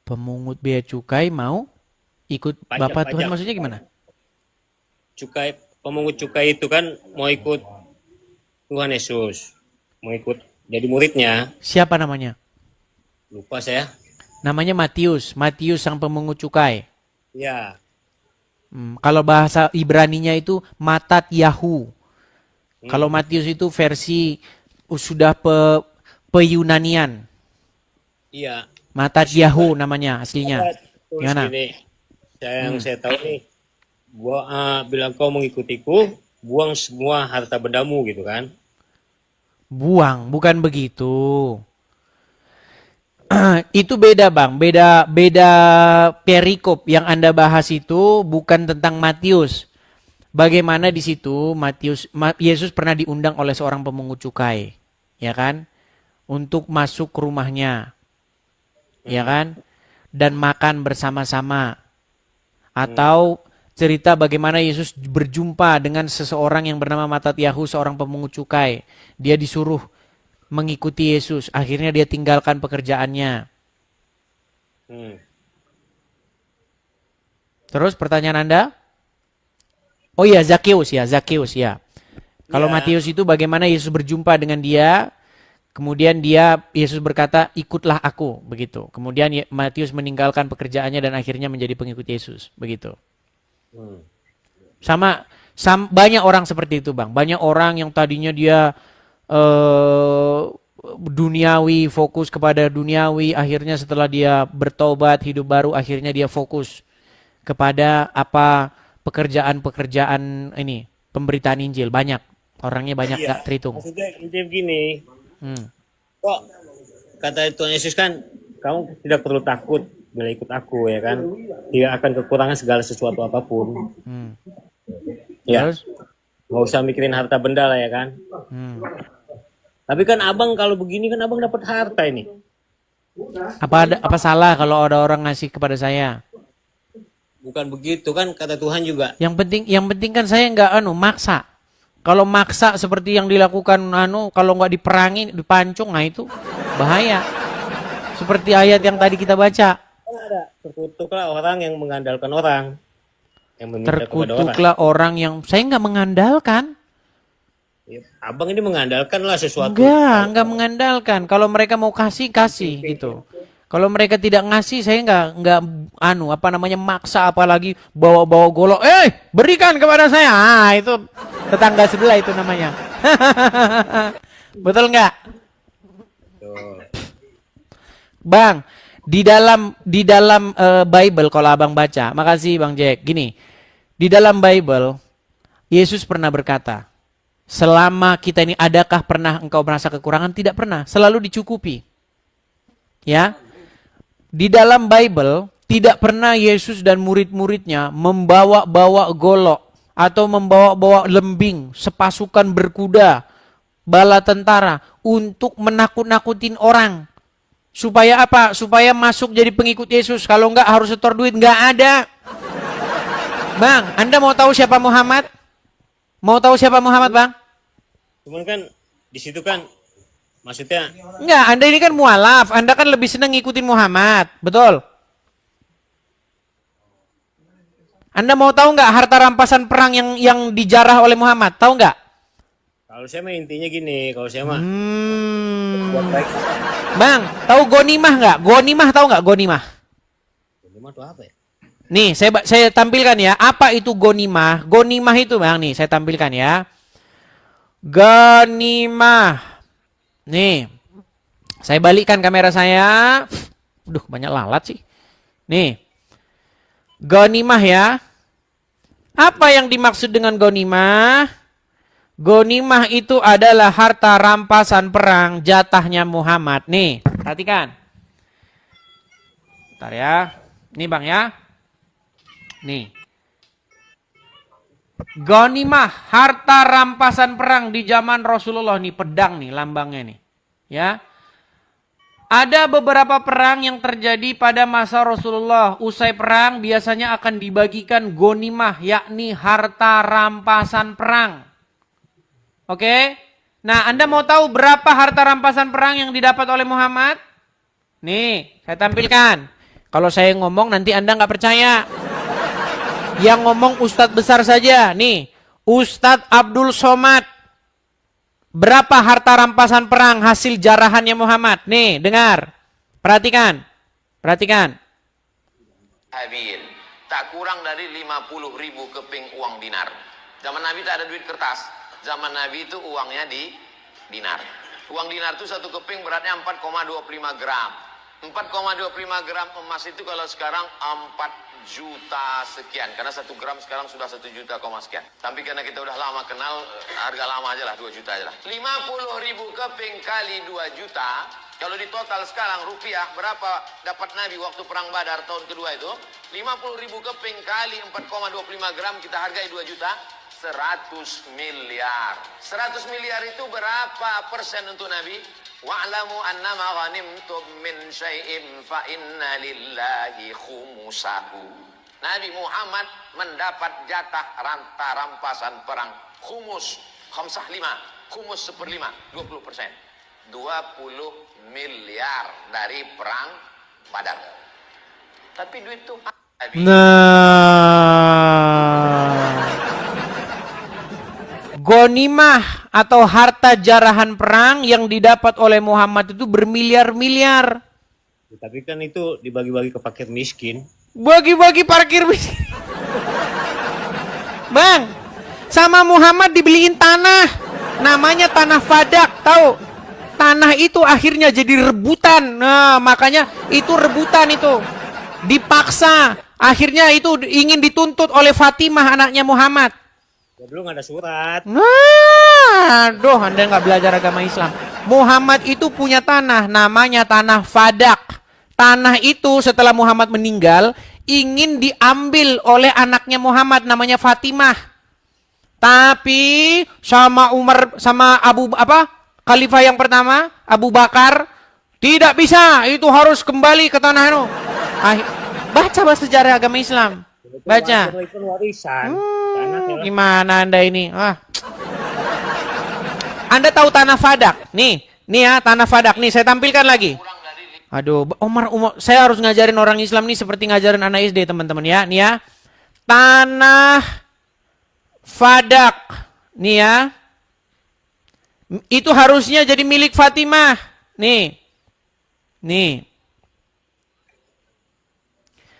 Pemungut bea cukai mau ikut Bapak Tuhan, maksudnya gimana? Pemungut cukai itu kan mau ikut Tuhan Yesus, mau ikut jadi muridnya. Siapa namanya? Lupa saya. Namanya Matius sang pemungut cukai. Ya, Kalau bahasa Ibraninya itu Matat Yahu. Kalau Matius itu versi sudah pe-Yunanian. iya. Matat Yahu namanya aslinya. Terus Gimana? gini, yang saya tahu nih, bilang kau mengikutiku, buang semua harta bendamu gitu kan? Buang, bukan begitu. Itu beda Bang, beda perikop yang Anda bahas itu bukan tentang Matius. Bagaimana di situ Yesus pernah diundang oleh seorang pemungut cukai, ya kan? Untuk masuk ke rumahnya. Ya kan? Dan makan bersama-sama. Atau cerita bagaimana Yesus berjumpa dengan seseorang yang bernama Matatyahu, seorang pemungut cukai. Dia disuruh mengikuti Yesus. Akhirnya dia tinggalkan pekerjaannya. Terus pertanyaan Anda? Oh iya, Zakheus ya. Kalau Matius itu bagaimana Yesus berjumpa dengan dia, kemudian Yesus berkata, ikutlah aku, begitu. Kemudian Matius meninggalkan pekerjaannya dan akhirnya menjadi pengikut Yesus, begitu. Sama banyak orang seperti itu Bang. Banyak orang yang tadinya dia duniawi, fokus kepada duniawi, akhirnya setelah dia bertobat, hidup baru, akhirnya dia fokus kepada pekerjaan ini, pemberitaan Injil. Banyak orangnya banyak gak terhitung. Maksudnya begini, Hmm. kok kata Tuhan Yesus kan, kamu tidak perlu takut bila ikut aku ya kan, tidak akan kekurangan segala sesuatu apapun. Ya, Terus? nggak usah mikirin harta benda lah ya kan. Tapi kan abang kalau begini kan abang dapat harta ini. Apa salah kalau ada orang ngasih kepada saya? Bukan begitu kan kata Tuhan juga. Yang penting kan saya nggak maksa. Kalau maksa seperti yang dilakukan kalau nggak diperangi, dipancung, nah itu bahaya. Seperti ayat yang tadi kita baca. Kan ada, terkutuklah orang yang mengandalkan orang. Yang meminta kepada orang. Terkutuklah orang yang saya nggak mengandalkan. Ya, abang ini mengandalkan lah sesuatu. Enggak mengandalkan. Kalau mereka mau kasih gitu. Kalau mereka tidak ngasih, saya nggak maksa, apalagi bawa-bawa golok. Berikan kepada saya. Itu tetangga sebelah itu namanya. Betul nggak? Tuh. Bang, di dalam Bible kalau abang baca, makasih Bang Jack. Gini, di dalam Bible Yesus pernah berkata, selama kita ini adakah pernah engkau merasa kekurangan? Tidak pernah, selalu dicukupi. Ya, di dalam Bible tidak pernah Yesus dan murid-muridnya membawa-bawa golok atau membawa-bawa lembing, sepasukan berkuda, bala tentara untuk menakut-nakutin orang. Supaya apa? Supaya masuk jadi pengikut Yesus. Kalau enggak harus setor duit. Enggak ada. Bang, Anda mau tahu siapa Muhammad? Mau tahu siapa Muhammad, Bang? Cuman kan di situ kan maksudnya Enggak, Anda ini kan mualaf. Anda kan lebih senang ngikutin Muhammad. Betul? Anda mau tahu nggak harta rampasan perang yang dijarah oleh Muhammad? Tahu nggak? kalau saya mah intinya gini, kalau saya mah buat Hmm. baik. Bang, tahu gonimah nggak? Gonimah tahu nggak gonimah? Cuma tuh apa ya? Nih, saya tampilkan ya. Apa itu gonimah? Gonimah itu, Bang, nih saya tampilkan ya. Gonimah. Nih. Saya balikkan kamera saya. Duh, banyak lalat sih. Nih. Gonimah ya. Apa yang dimaksud dengan gonimah? Gonimah itu adalah harta rampasan perang jatahnya Muhammad. Nih, perhatikan. Bentar ya. Nih Bang ya. Nih. Ghanimah, harta rampasan perang di zaman Rasulullah nih, pedang nih lambangnya nih. Ya. Ada beberapa perang yang terjadi pada masa Rasulullah. Usai perang biasanya akan dibagikan ghanimah, yakni harta rampasan perang. Oke? Nah, Anda mau tahu berapa harta rampasan perang yang didapat oleh Muhammad? Nih, saya tampilkan. Kalau saya ngomong nanti Anda nggak percaya. Yang ngomong Ustadz besar saja. Nih, Ustadz Abdul Somad. Berapa harta rampasan perang hasil jarahannya Muhammad? Nih, dengar. Perhatikan. Perhatikan. Habil. Tak kurang dari 50.000 keping uang dinar. Zaman Nabi tak ada duit kertas. Zaman Nabi itu uangnya di dinar. Uang dinar itu satu keping beratnya 4,25 gram. 4,25 gram emas itu kalau sekarang 4 juta sekian. Karena 1 gram sekarang sudah 1 juta sekian. Tapi karena kita udah lama kenal, harga lama aja lah, 2 juta aja lah. 50.000 keping kali 2 juta. Kalau di total sekarang rupiah, berapa dapat Nabi waktu perang Badar tahun kedua itu? 50.000 keping kali 4,25 gram kita hargai 2 juta. 100 miliar. 100 miliar itu berapa persen untuk Nabi? Wa'lamu annama ghanimtum min syai'in fa inna lillahi khumusahu. Nabi Muhammad mendapat jatah ranta rampasan perang khumus, khamsah 5, khumus 1/5, 20%. 20 miliar dari perang Badar. Tapi duit itu Ghanimah atau harta jarahan perang yang didapat oleh Muhammad itu bermiliar-miliar. Tapi kan itu dibagi-bagi ke fakir miskin. Bagi-bagi parkir miskin. Bang, sama Muhammad dibeliin tanah. Namanya tanah Fadak, tahu? Tanah itu akhirnya jadi rebutan. Nah, makanya itu rebutan itu. Dipaksa. Akhirnya itu ingin dituntut oleh Fatimah anaknya Muhammad. Ya dulu nggak ada surat. Nah, aduh, Anda nggak belajar agama Islam. Muhammad itu punya tanah, namanya tanah Fadak. Tanah itu setelah Muhammad meninggal, ingin diambil oleh anaknya Muhammad, namanya Fatimah. Tapi sama Umar, sama Khalifah yang pertama, Abu Bakar, tidak bisa. Itu harus kembali ke tanah itu. Baca sejarah agama Islam. Baca. Itu warisan. Gimana Anda ini? Anda tahu tanah Fadak? Nih ya tanah Fadak. Nih saya tampilkan lagi. Aduh, Umar, saya harus ngajarin orang Islam nih seperti ngajarin anak SD teman-teman ya. Nih ya, tanah Fadak. Nih ya, itu harusnya jadi milik Fatimah. Nih.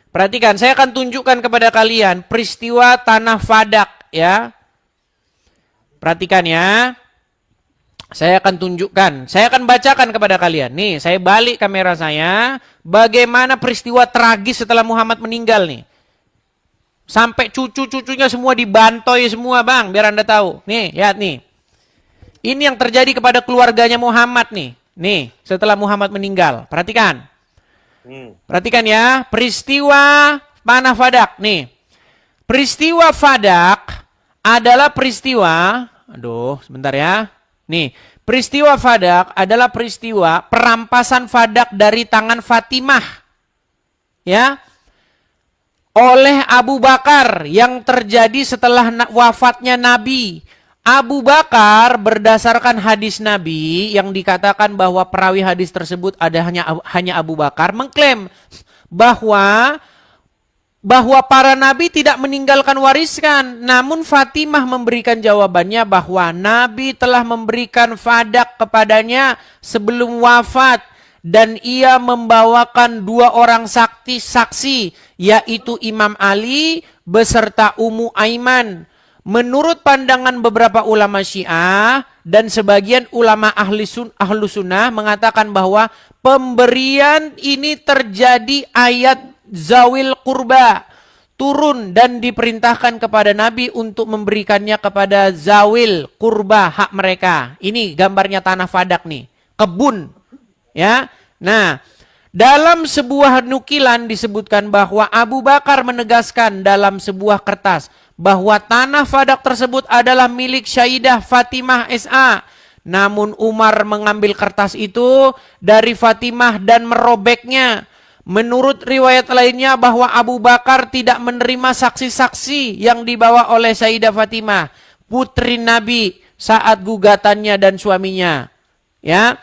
Perhatikan, saya akan tunjukkan kepada kalian peristiwa tanah Fadak ya. Perhatikan ya. Saya akan tunjukkan, saya akan bacakan kepada kalian. Nih, saya balik kamera saya, bagaimana peristiwa tragis setelah Muhammad meninggal nih. Sampai cucu-cucunya semua dibantoi semua, Bang, biar Anda tahu. Nih, lihat nih. Ini yang terjadi kepada keluarganya Muhammad nih. Nih, setelah Muhammad meninggal. Perhatikan. Perhatikan ya, peristiwa panah Fadak nih. Peristiwa Fadak adalah peristiwa, aduh, sebentar ya. Nih, peristiwa Fadak adalah peristiwa perampasan Fadak dari tangan Fatimah. Ya. Oleh Abu Bakar yang terjadi setelah wafatnya Nabi. Abu Bakar berdasarkan hadis Nabi yang dikatakan bahwa perawi hadis tersebut ada hanya Abu Bakar mengklaim bahwa para nabi tidak meninggalkan wariskan, namun Fatimah memberikan jawabannya bahwa Nabi telah memberikan Fadak kepadanya sebelum wafat dan ia membawakan 2 orang saksi yaitu Imam Ali beserta Ummu Aiman. Menurut pandangan beberapa ulama Syiah dan sebagian ulama ahlu sunnah mengatakan bahwa pemberian ini terjadi ayat Zawil Qurba turun dan diperintahkan kepada Nabi untuk memberikannya kepada Zawil Qurba, hak mereka. Ini gambarnya tanah Fadak nih, kebun. Ya. Nah, dalam sebuah nukilan disebutkan bahwa Abu Bakar menegaskan dalam sebuah kertas bahwa tanah Fadak tersebut adalah milik Syaidah Fatimah S.A. Namun Umar mengambil kertas itu dari Fatimah dan merobeknya. Menurut riwayat lainnya bahwa Abu Bakar tidak menerima saksi-saksi yang dibawa oleh Sayyidah Fatimah, putri Nabi, saat gugatannya dan suaminya. Ya.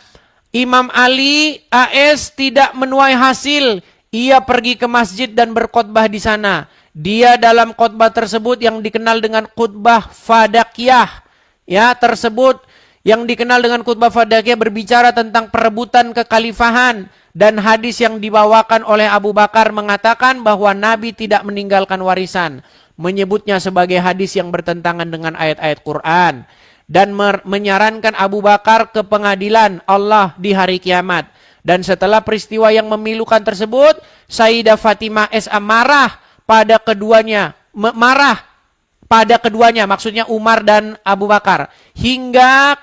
Imam Ali AS tidak menuai hasil. Ia pergi ke masjid dan berkhutbah di sana. Dia dalam khutbah tersebut yang dikenal dengan khutbah Fadakiyah. Ya, tersebut yang dikenal dengan khutbah Fadakiyah berbicara tentang perebutan kekhalifahan. Dan hadis yang dibawakan oleh Abu Bakar mengatakan bahwa Nabi tidak meninggalkan warisan. Menyebutnya sebagai hadis yang bertentangan dengan ayat-ayat Quran. Dan menyarankan Abu Bakar ke pengadilan Allah di hari kiamat. Dan setelah peristiwa yang memilukan tersebut, Sayyidah Fatimah S.A. marah pada keduanya, maksudnya Umar dan Abu Bakar, hingga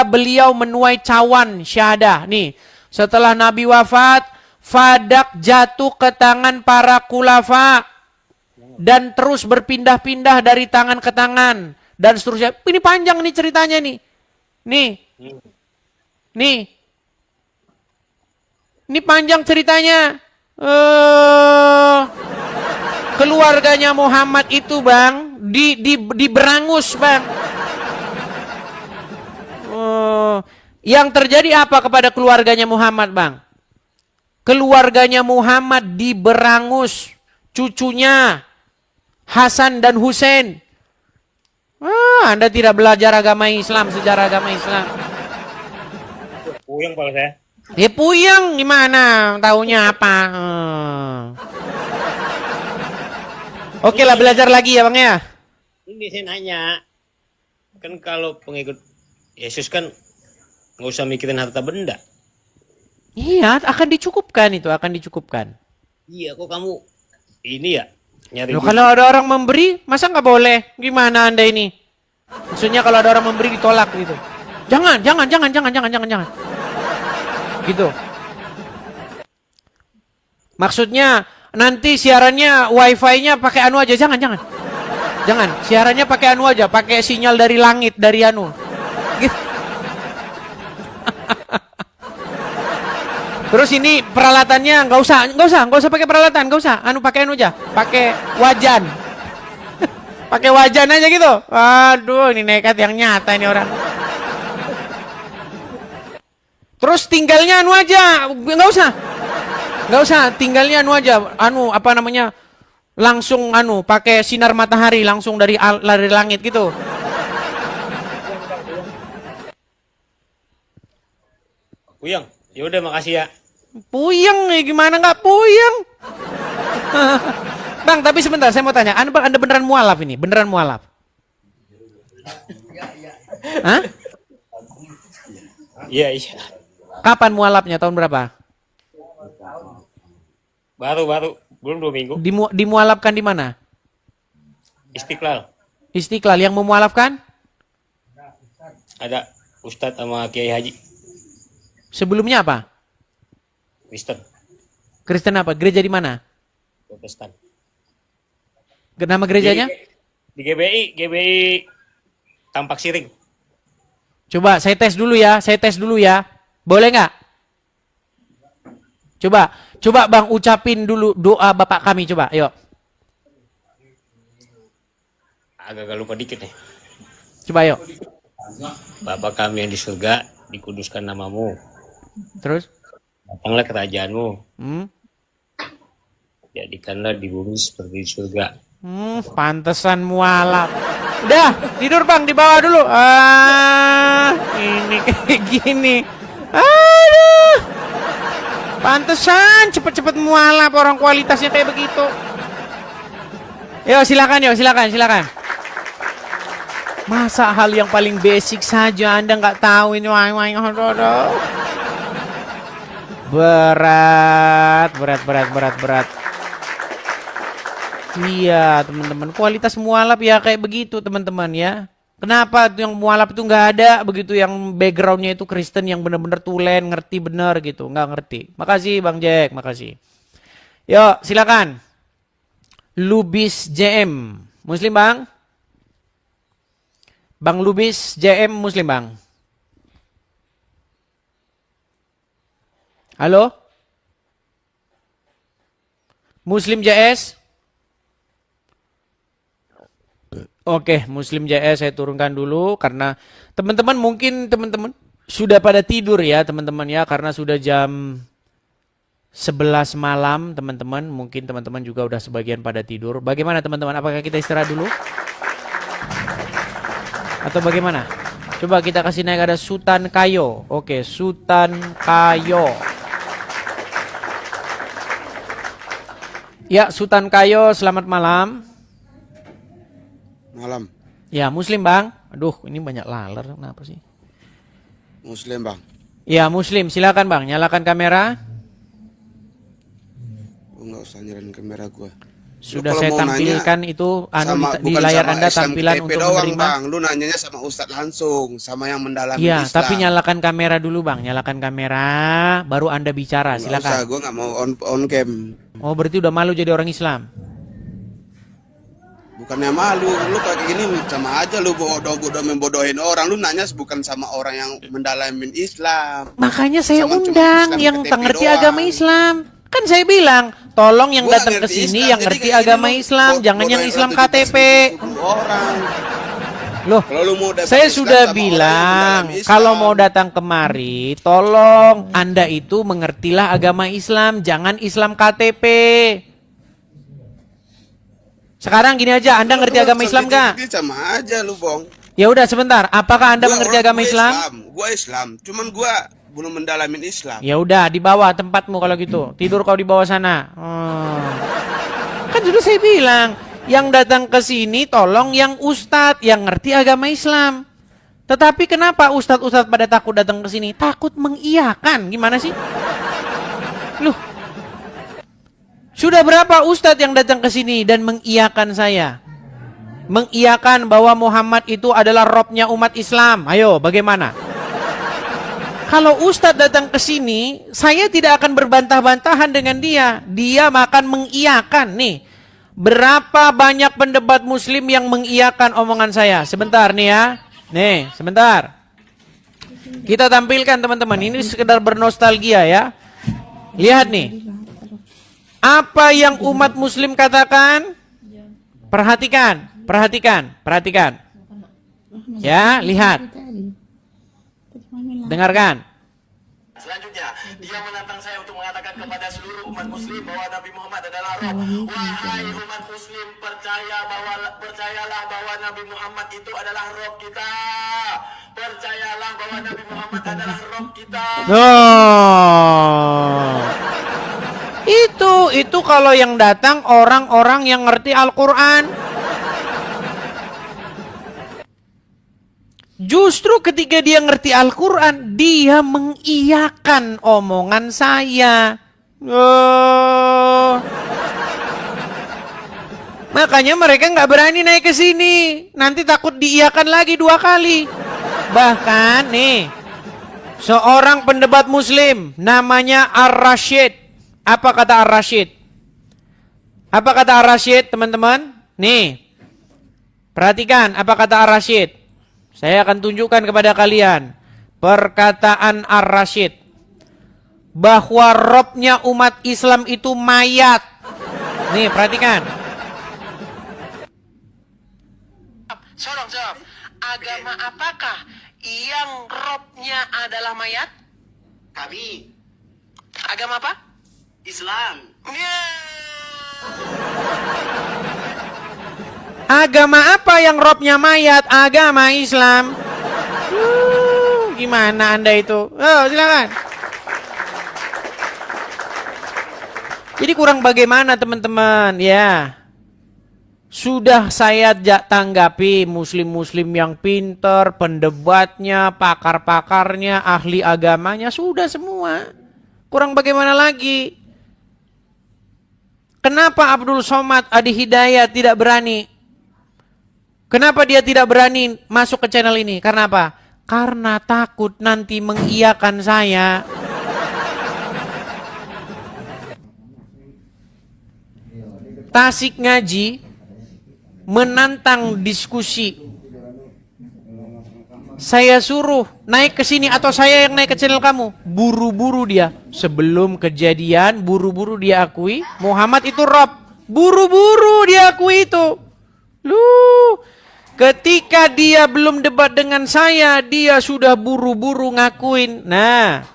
beliau menuai cawan syahadah. Nih, setelah Nabi wafat, Fadak jatuh ke tangan para khulafa dan terus berpindah-pindah dari tangan ke tangan dan seterusnya. Ini panjang nih ceritanya nih. Ini panjang ceritanya. Keluarganya Muhammad itu, Bang, diberangus, Bang. Yang terjadi apa kepada keluarganya Muhammad, Bang? Keluarganya Muhammad diberangus, cucunya Hasan dan Husain. Anda tidak belajar agama Islam, sejarah agama Islam. Puyeng kalau saya. Puyeng gimana? Taunya apa? Oke lah, belajar lagi ya, Bang ya. Ini saya nanya, kan kalau pengikut Yesus kan nggak usah mikirin harta benda. Iya, akan dicukupkan itu, akan dicukupkan. Iya, kok kamu ini ya nyari? Loh, kalau ada orang memberi, masa nggak boleh? Gimana Anda ini? Maksudnya kalau ada orang memberi ditolak gitu. Jangan. Gitu. Maksudnya nanti siarannya wifi-nya pakai anu aja, jangan. Siarannya pakai anu aja, pakai sinyal dari langit, dari anu. Gitu. Terus ini peralatannya nggak usah pakai peralatan, nggak usah. Pakai anu aja, pakai wajan. Pakai wajan aja gitu. Aduh, ini nekat yang nyata ini orang. Terus tinggalnya anu aja, nggak usah, tinggalnya anu aja, langsung pakai sinar matahari langsung dari langit gitu. Puyeng, ya udah makasih ya. Puyeng, gimana nggak puyeng? Bang, tapi sebentar saya mau tanya, Anda beneran mualaf ini, beneran mualaf? Hah? Iya, iya. Kapan mualafnya? Tahun berapa? Baru, belum 2 minggu. Dimualafkan di mana? Istiqlal. Istiqlal. Yang memualafkan? Ada Ustadz sama Kiai Haji. Sebelumnya apa? Kristen. Kristen apa? Gereja di mana? Protestan. Nama gerejanya? Di GBI Tampak Siring. Coba saya tes dulu ya. Boleh nggak? Coba Bang ucapin dulu doa Bapak kami, coba. Ayo. Agak lupa dikit nih. Coba ayo. Bapa kami yang di surga, dikuduskan namamu. Terus? Datanglah kerajaanmu. Jadikanlah di bumi seperti di surga. Pantesan mualaf. Udah, tidur Bang, di bawah dulu. Ini kayak gini. Aduh. Pantesan cepet-cepet mualaf, orang kualitasnya kayak begitu. Silakan. Masa hal yang paling basic saja Anda nggak tahu ini? Berat. Iya teman-teman, kualitas mualaf ya kayak begitu teman-teman ya. Kenapa yang mualaf itu nggak ada begitu, yang backgroundnya itu Kristen yang benar-benar tulen, ngerti bener gitu, nggak ngerti. Makasih Bang Jack, makasih. Yuk silakan. Lubis JM, Muslim Bang? Bang Lubis JM Muslim Bang? Halo? Muslim JS? Oke, Muslim JS saya turunkan dulu karena teman-teman mungkin sudah pada tidur ya teman-teman ya, karena sudah jam 11 malam teman-teman. Mungkin teman-teman juga udah sebagian pada tidur. Bagaimana teman-teman? Apakah kita istirahat dulu? Atau bagaimana? Coba kita kasih naik, ada Sultan Kayo. Oke, Sultan Kayo. Ya, Sultan Kayo, selamat malam. Malam. Ya, Muslim Bang. Aduh, ini banyak laler. Kenapa sih? Muslim Bang. Ya, Muslim. Silakan Bang, nyalakan kamera. Enggak usah nyalain kamera gua. Sudah saya tampilkan itu di layar Anda tampilan untuk menerima. Bang, lu nanyanya sama Ustadz langsung, sama yang mendalami Iya, Islam. tapi nyalakan kamera dulu Bang, nyalakan kamera, baru Anda bicara. Nggak Silakan. usah, gua nggak mau on cam. Oh, berarti udah malu jadi orang Islam. Bukannya malu, lu kayak gini sama aja lu bodoh membodohin orang. Lu nanya bukan sama orang yang mendalami Islam. Makanya saya Sama cuma undang Islam yang KTP tak ngerti doang. agama Islam. Kan saya bilang, tolong yang Gua datang ke ngerti sini Islam, yang jadi ngerti kayak agama gini lu Islam, jangan yang bodohin Islam orang KTP. 70% orang. Loh, Kalau lu mau datang saya Islam sudah sama orang yang bilang, mendalami Islam. kalau mau datang kemari, tolong Anda itu mengertilah agama Islam, jangan Islam KTP. Sekarang gini aja, Anda ngerti agama Islam gak? Sama aja lu, Bong. Ya udah sebentar, apakah Anda mengerti agama Islam? Gua Islam, cuman gua belum mendalamin Islam. Ya udah, di bawah tempatmu kalau gitu. Tidur kau di bawah sana. Kan sudah saya bilang, yang datang ke sini tolong yang ustadz yang ngerti agama Islam. Tetapi kenapa ustadz-ustadz pada takut datang ke sini? Takut mengiyakan. Gimana sih? Loh. Sudah berapa ustadz yang datang ke sini dan mengiyakan saya? Mengiyakan bahwa Muhammad itu adalah robnya umat Islam. Ayo, bagaimana? Kalau ustadz datang ke sini, saya tidak akan berbantah-bantahan dengan dia. Dia akan mengiyakan nih. Berapa banyak pendebat muslim yang mengiyakan omongan saya? Sebentar nih ya. Nih, sebentar. Kita tampilkan teman-teman. Ini sekedar bernostalgia ya. Lihat nih. Apa yang umat muslim katakan? Perhatikan. Ya, lihat. Dengarkan. Selanjutnya, dia menantang saya untuk mengatakan kepada seluruh umat muslim bahwa Nabi Muhammad adalah Roh. Wahai umat muslim, percayalah bahwa Nabi Muhammad itu adalah Roh kita. Percayalah bahwa Nabi Muhammad adalah Roh kita. Itu kalau yang datang orang-orang yang ngerti Al-Quran. Justru ketika dia ngerti Al-Quran, dia mengiyakan omongan saya. Oh. Makanya mereka nggak berani naik ke sini. Nanti takut diiyakan lagi 2 kali. Bahkan nih, seorang pendebat Muslim namanya Ar-Rashid. Apa kata Ar-Rashid? Apa kata Ar-Rashid, teman-teman? Nih, perhatikan apa kata Ar-Rashid. Saya akan tunjukkan kepada kalian perkataan Ar-Rashid. Bahwa Robnya umat Islam itu mayat. Nih, perhatikan. Sorong jawab. Agama apakah yang Robnya adalah mayat? Kami Agama apa? Islam. Ya. Agama apa yang Robnya mayat? Agama Islam. Gimana Anda itu? Oh, silakan. Jadi kurang bagaimana teman-teman? Ya. Sudah saya tanggapi muslim-muslim yang pinter, pendebatnya, pakar-pakarnya, ahli agamanya, sudah semua. Kurang bagaimana lagi? Kenapa Abdul Somad Adi Hidayat tidak berani? Kenapa dia tidak berani masuk ke channel ini? Karena apa? Karena takut nanti mengiyakan saya. Tasik Ngaji menantang diskusi. Saya suruh naik ke sini atau saya yang naik ke channel kamu? Buru-buru dia. Sebelum kejadian, buru-buru dia akui Muhammad itu Rob. Buru-buru dia akui itu. Lu, ketika dia belum debat dengan saya, dia sudah buru-buru ngakuin. Nah,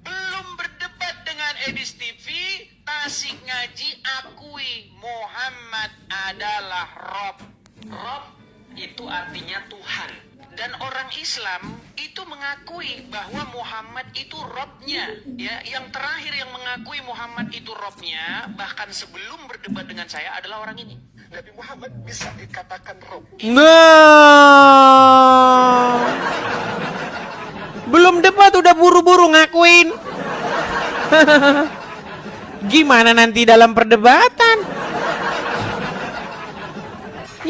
Belum berdebat dengan Edis TV, Tasik Ngaji akui Muhammad adalah Rob. Rob itu artinya Tuhan. Dan orang Islam itu mengakui bahwa Muhammad itu Robnya. Ya, yang terakhir yang mengakui Muhammad itu Robnya, bahkan sebelum berdebat dengan saya adalah orang ini. Nabi Muhammad bisa dikatakan Rob. nah. Belum debat udah buru-buru ngakuin. Gimana nanti dalam perdebatan?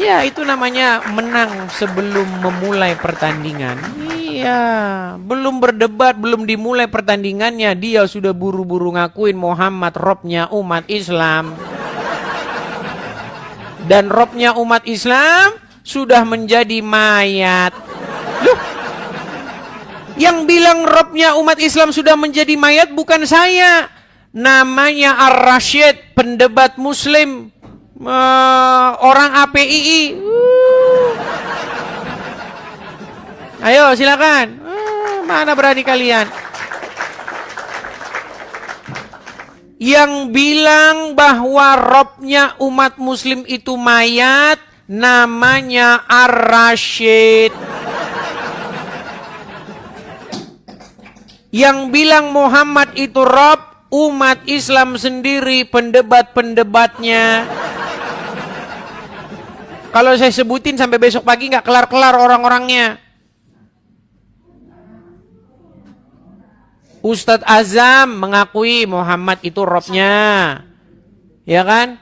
Ya, itu namanya menang sebelum memulai pertandingan. Iya, belum berdebat, belum dimulai pertandingannya, dia sudah buru-buru ngakuin Muhammad Robnya umat Islam. Dan Robnya umat Islam sudah menjadi mayat. Loh, yang bilang Robnya umat Islam sudah menjadi mayat bukan saya. Namanya Ar-Rashid, pendebat Muslim. Orang APII. Ayo silakan. Mana berani kalian? Yang bilang bahwa Robnya umat Muslim itu mayat namanya Ar-Rashid. Yang bilang Muhammad itu Rob, umat Islam sendiri, pendebat-pendebatnya. Kalau saya sebutin sampai besok pagi nggak kelar-kelar orang-orangnya. Ustadz Azam mengakui Muhammad itu Robnya. Ya kan?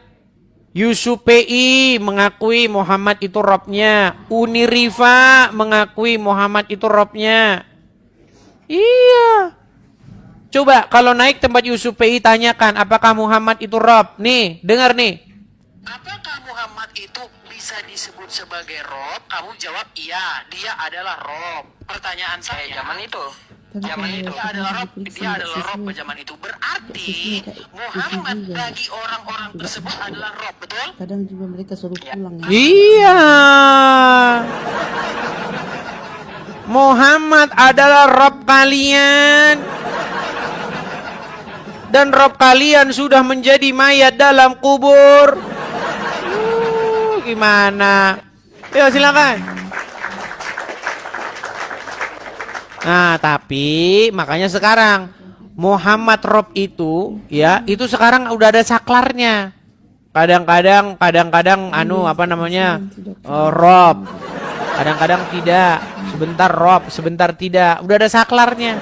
Yusuf PI mengakui Muhammad itu Robnya. Uni Rifa mengakui Muhammad itu Robnya. Iya. Coba kalau naik tempat Yusuf PI tanyakan apakah Muhammad itu Rob. Nih, dengar nih. Apakah Muhammad itu bisa disebut sebagai Rob? Kamu jawab iya, dia adalah Rob. Pertanyaan saya, zaman itu dia adalah Rob, dia adalah Rob zaman itu. Berarti Muhammad bagi orang-orang tersebut adalah Rob, betul? Kadang juga mereka suruh pulang ya. Iya. Muhammad adalah Rob kalian. Dan Rob kalian sudah menjadi mayat dalam kubur. Gimana? Ayo silakan. Nah, tapi makanya sekarang Muhammad Rob itu ya, itu sekarang udah ada saklarnya. Kadang-kadang Rob. Kadang-kadang tidak. Sebentar rob, sebentar tidak. Udah ada saklarnya.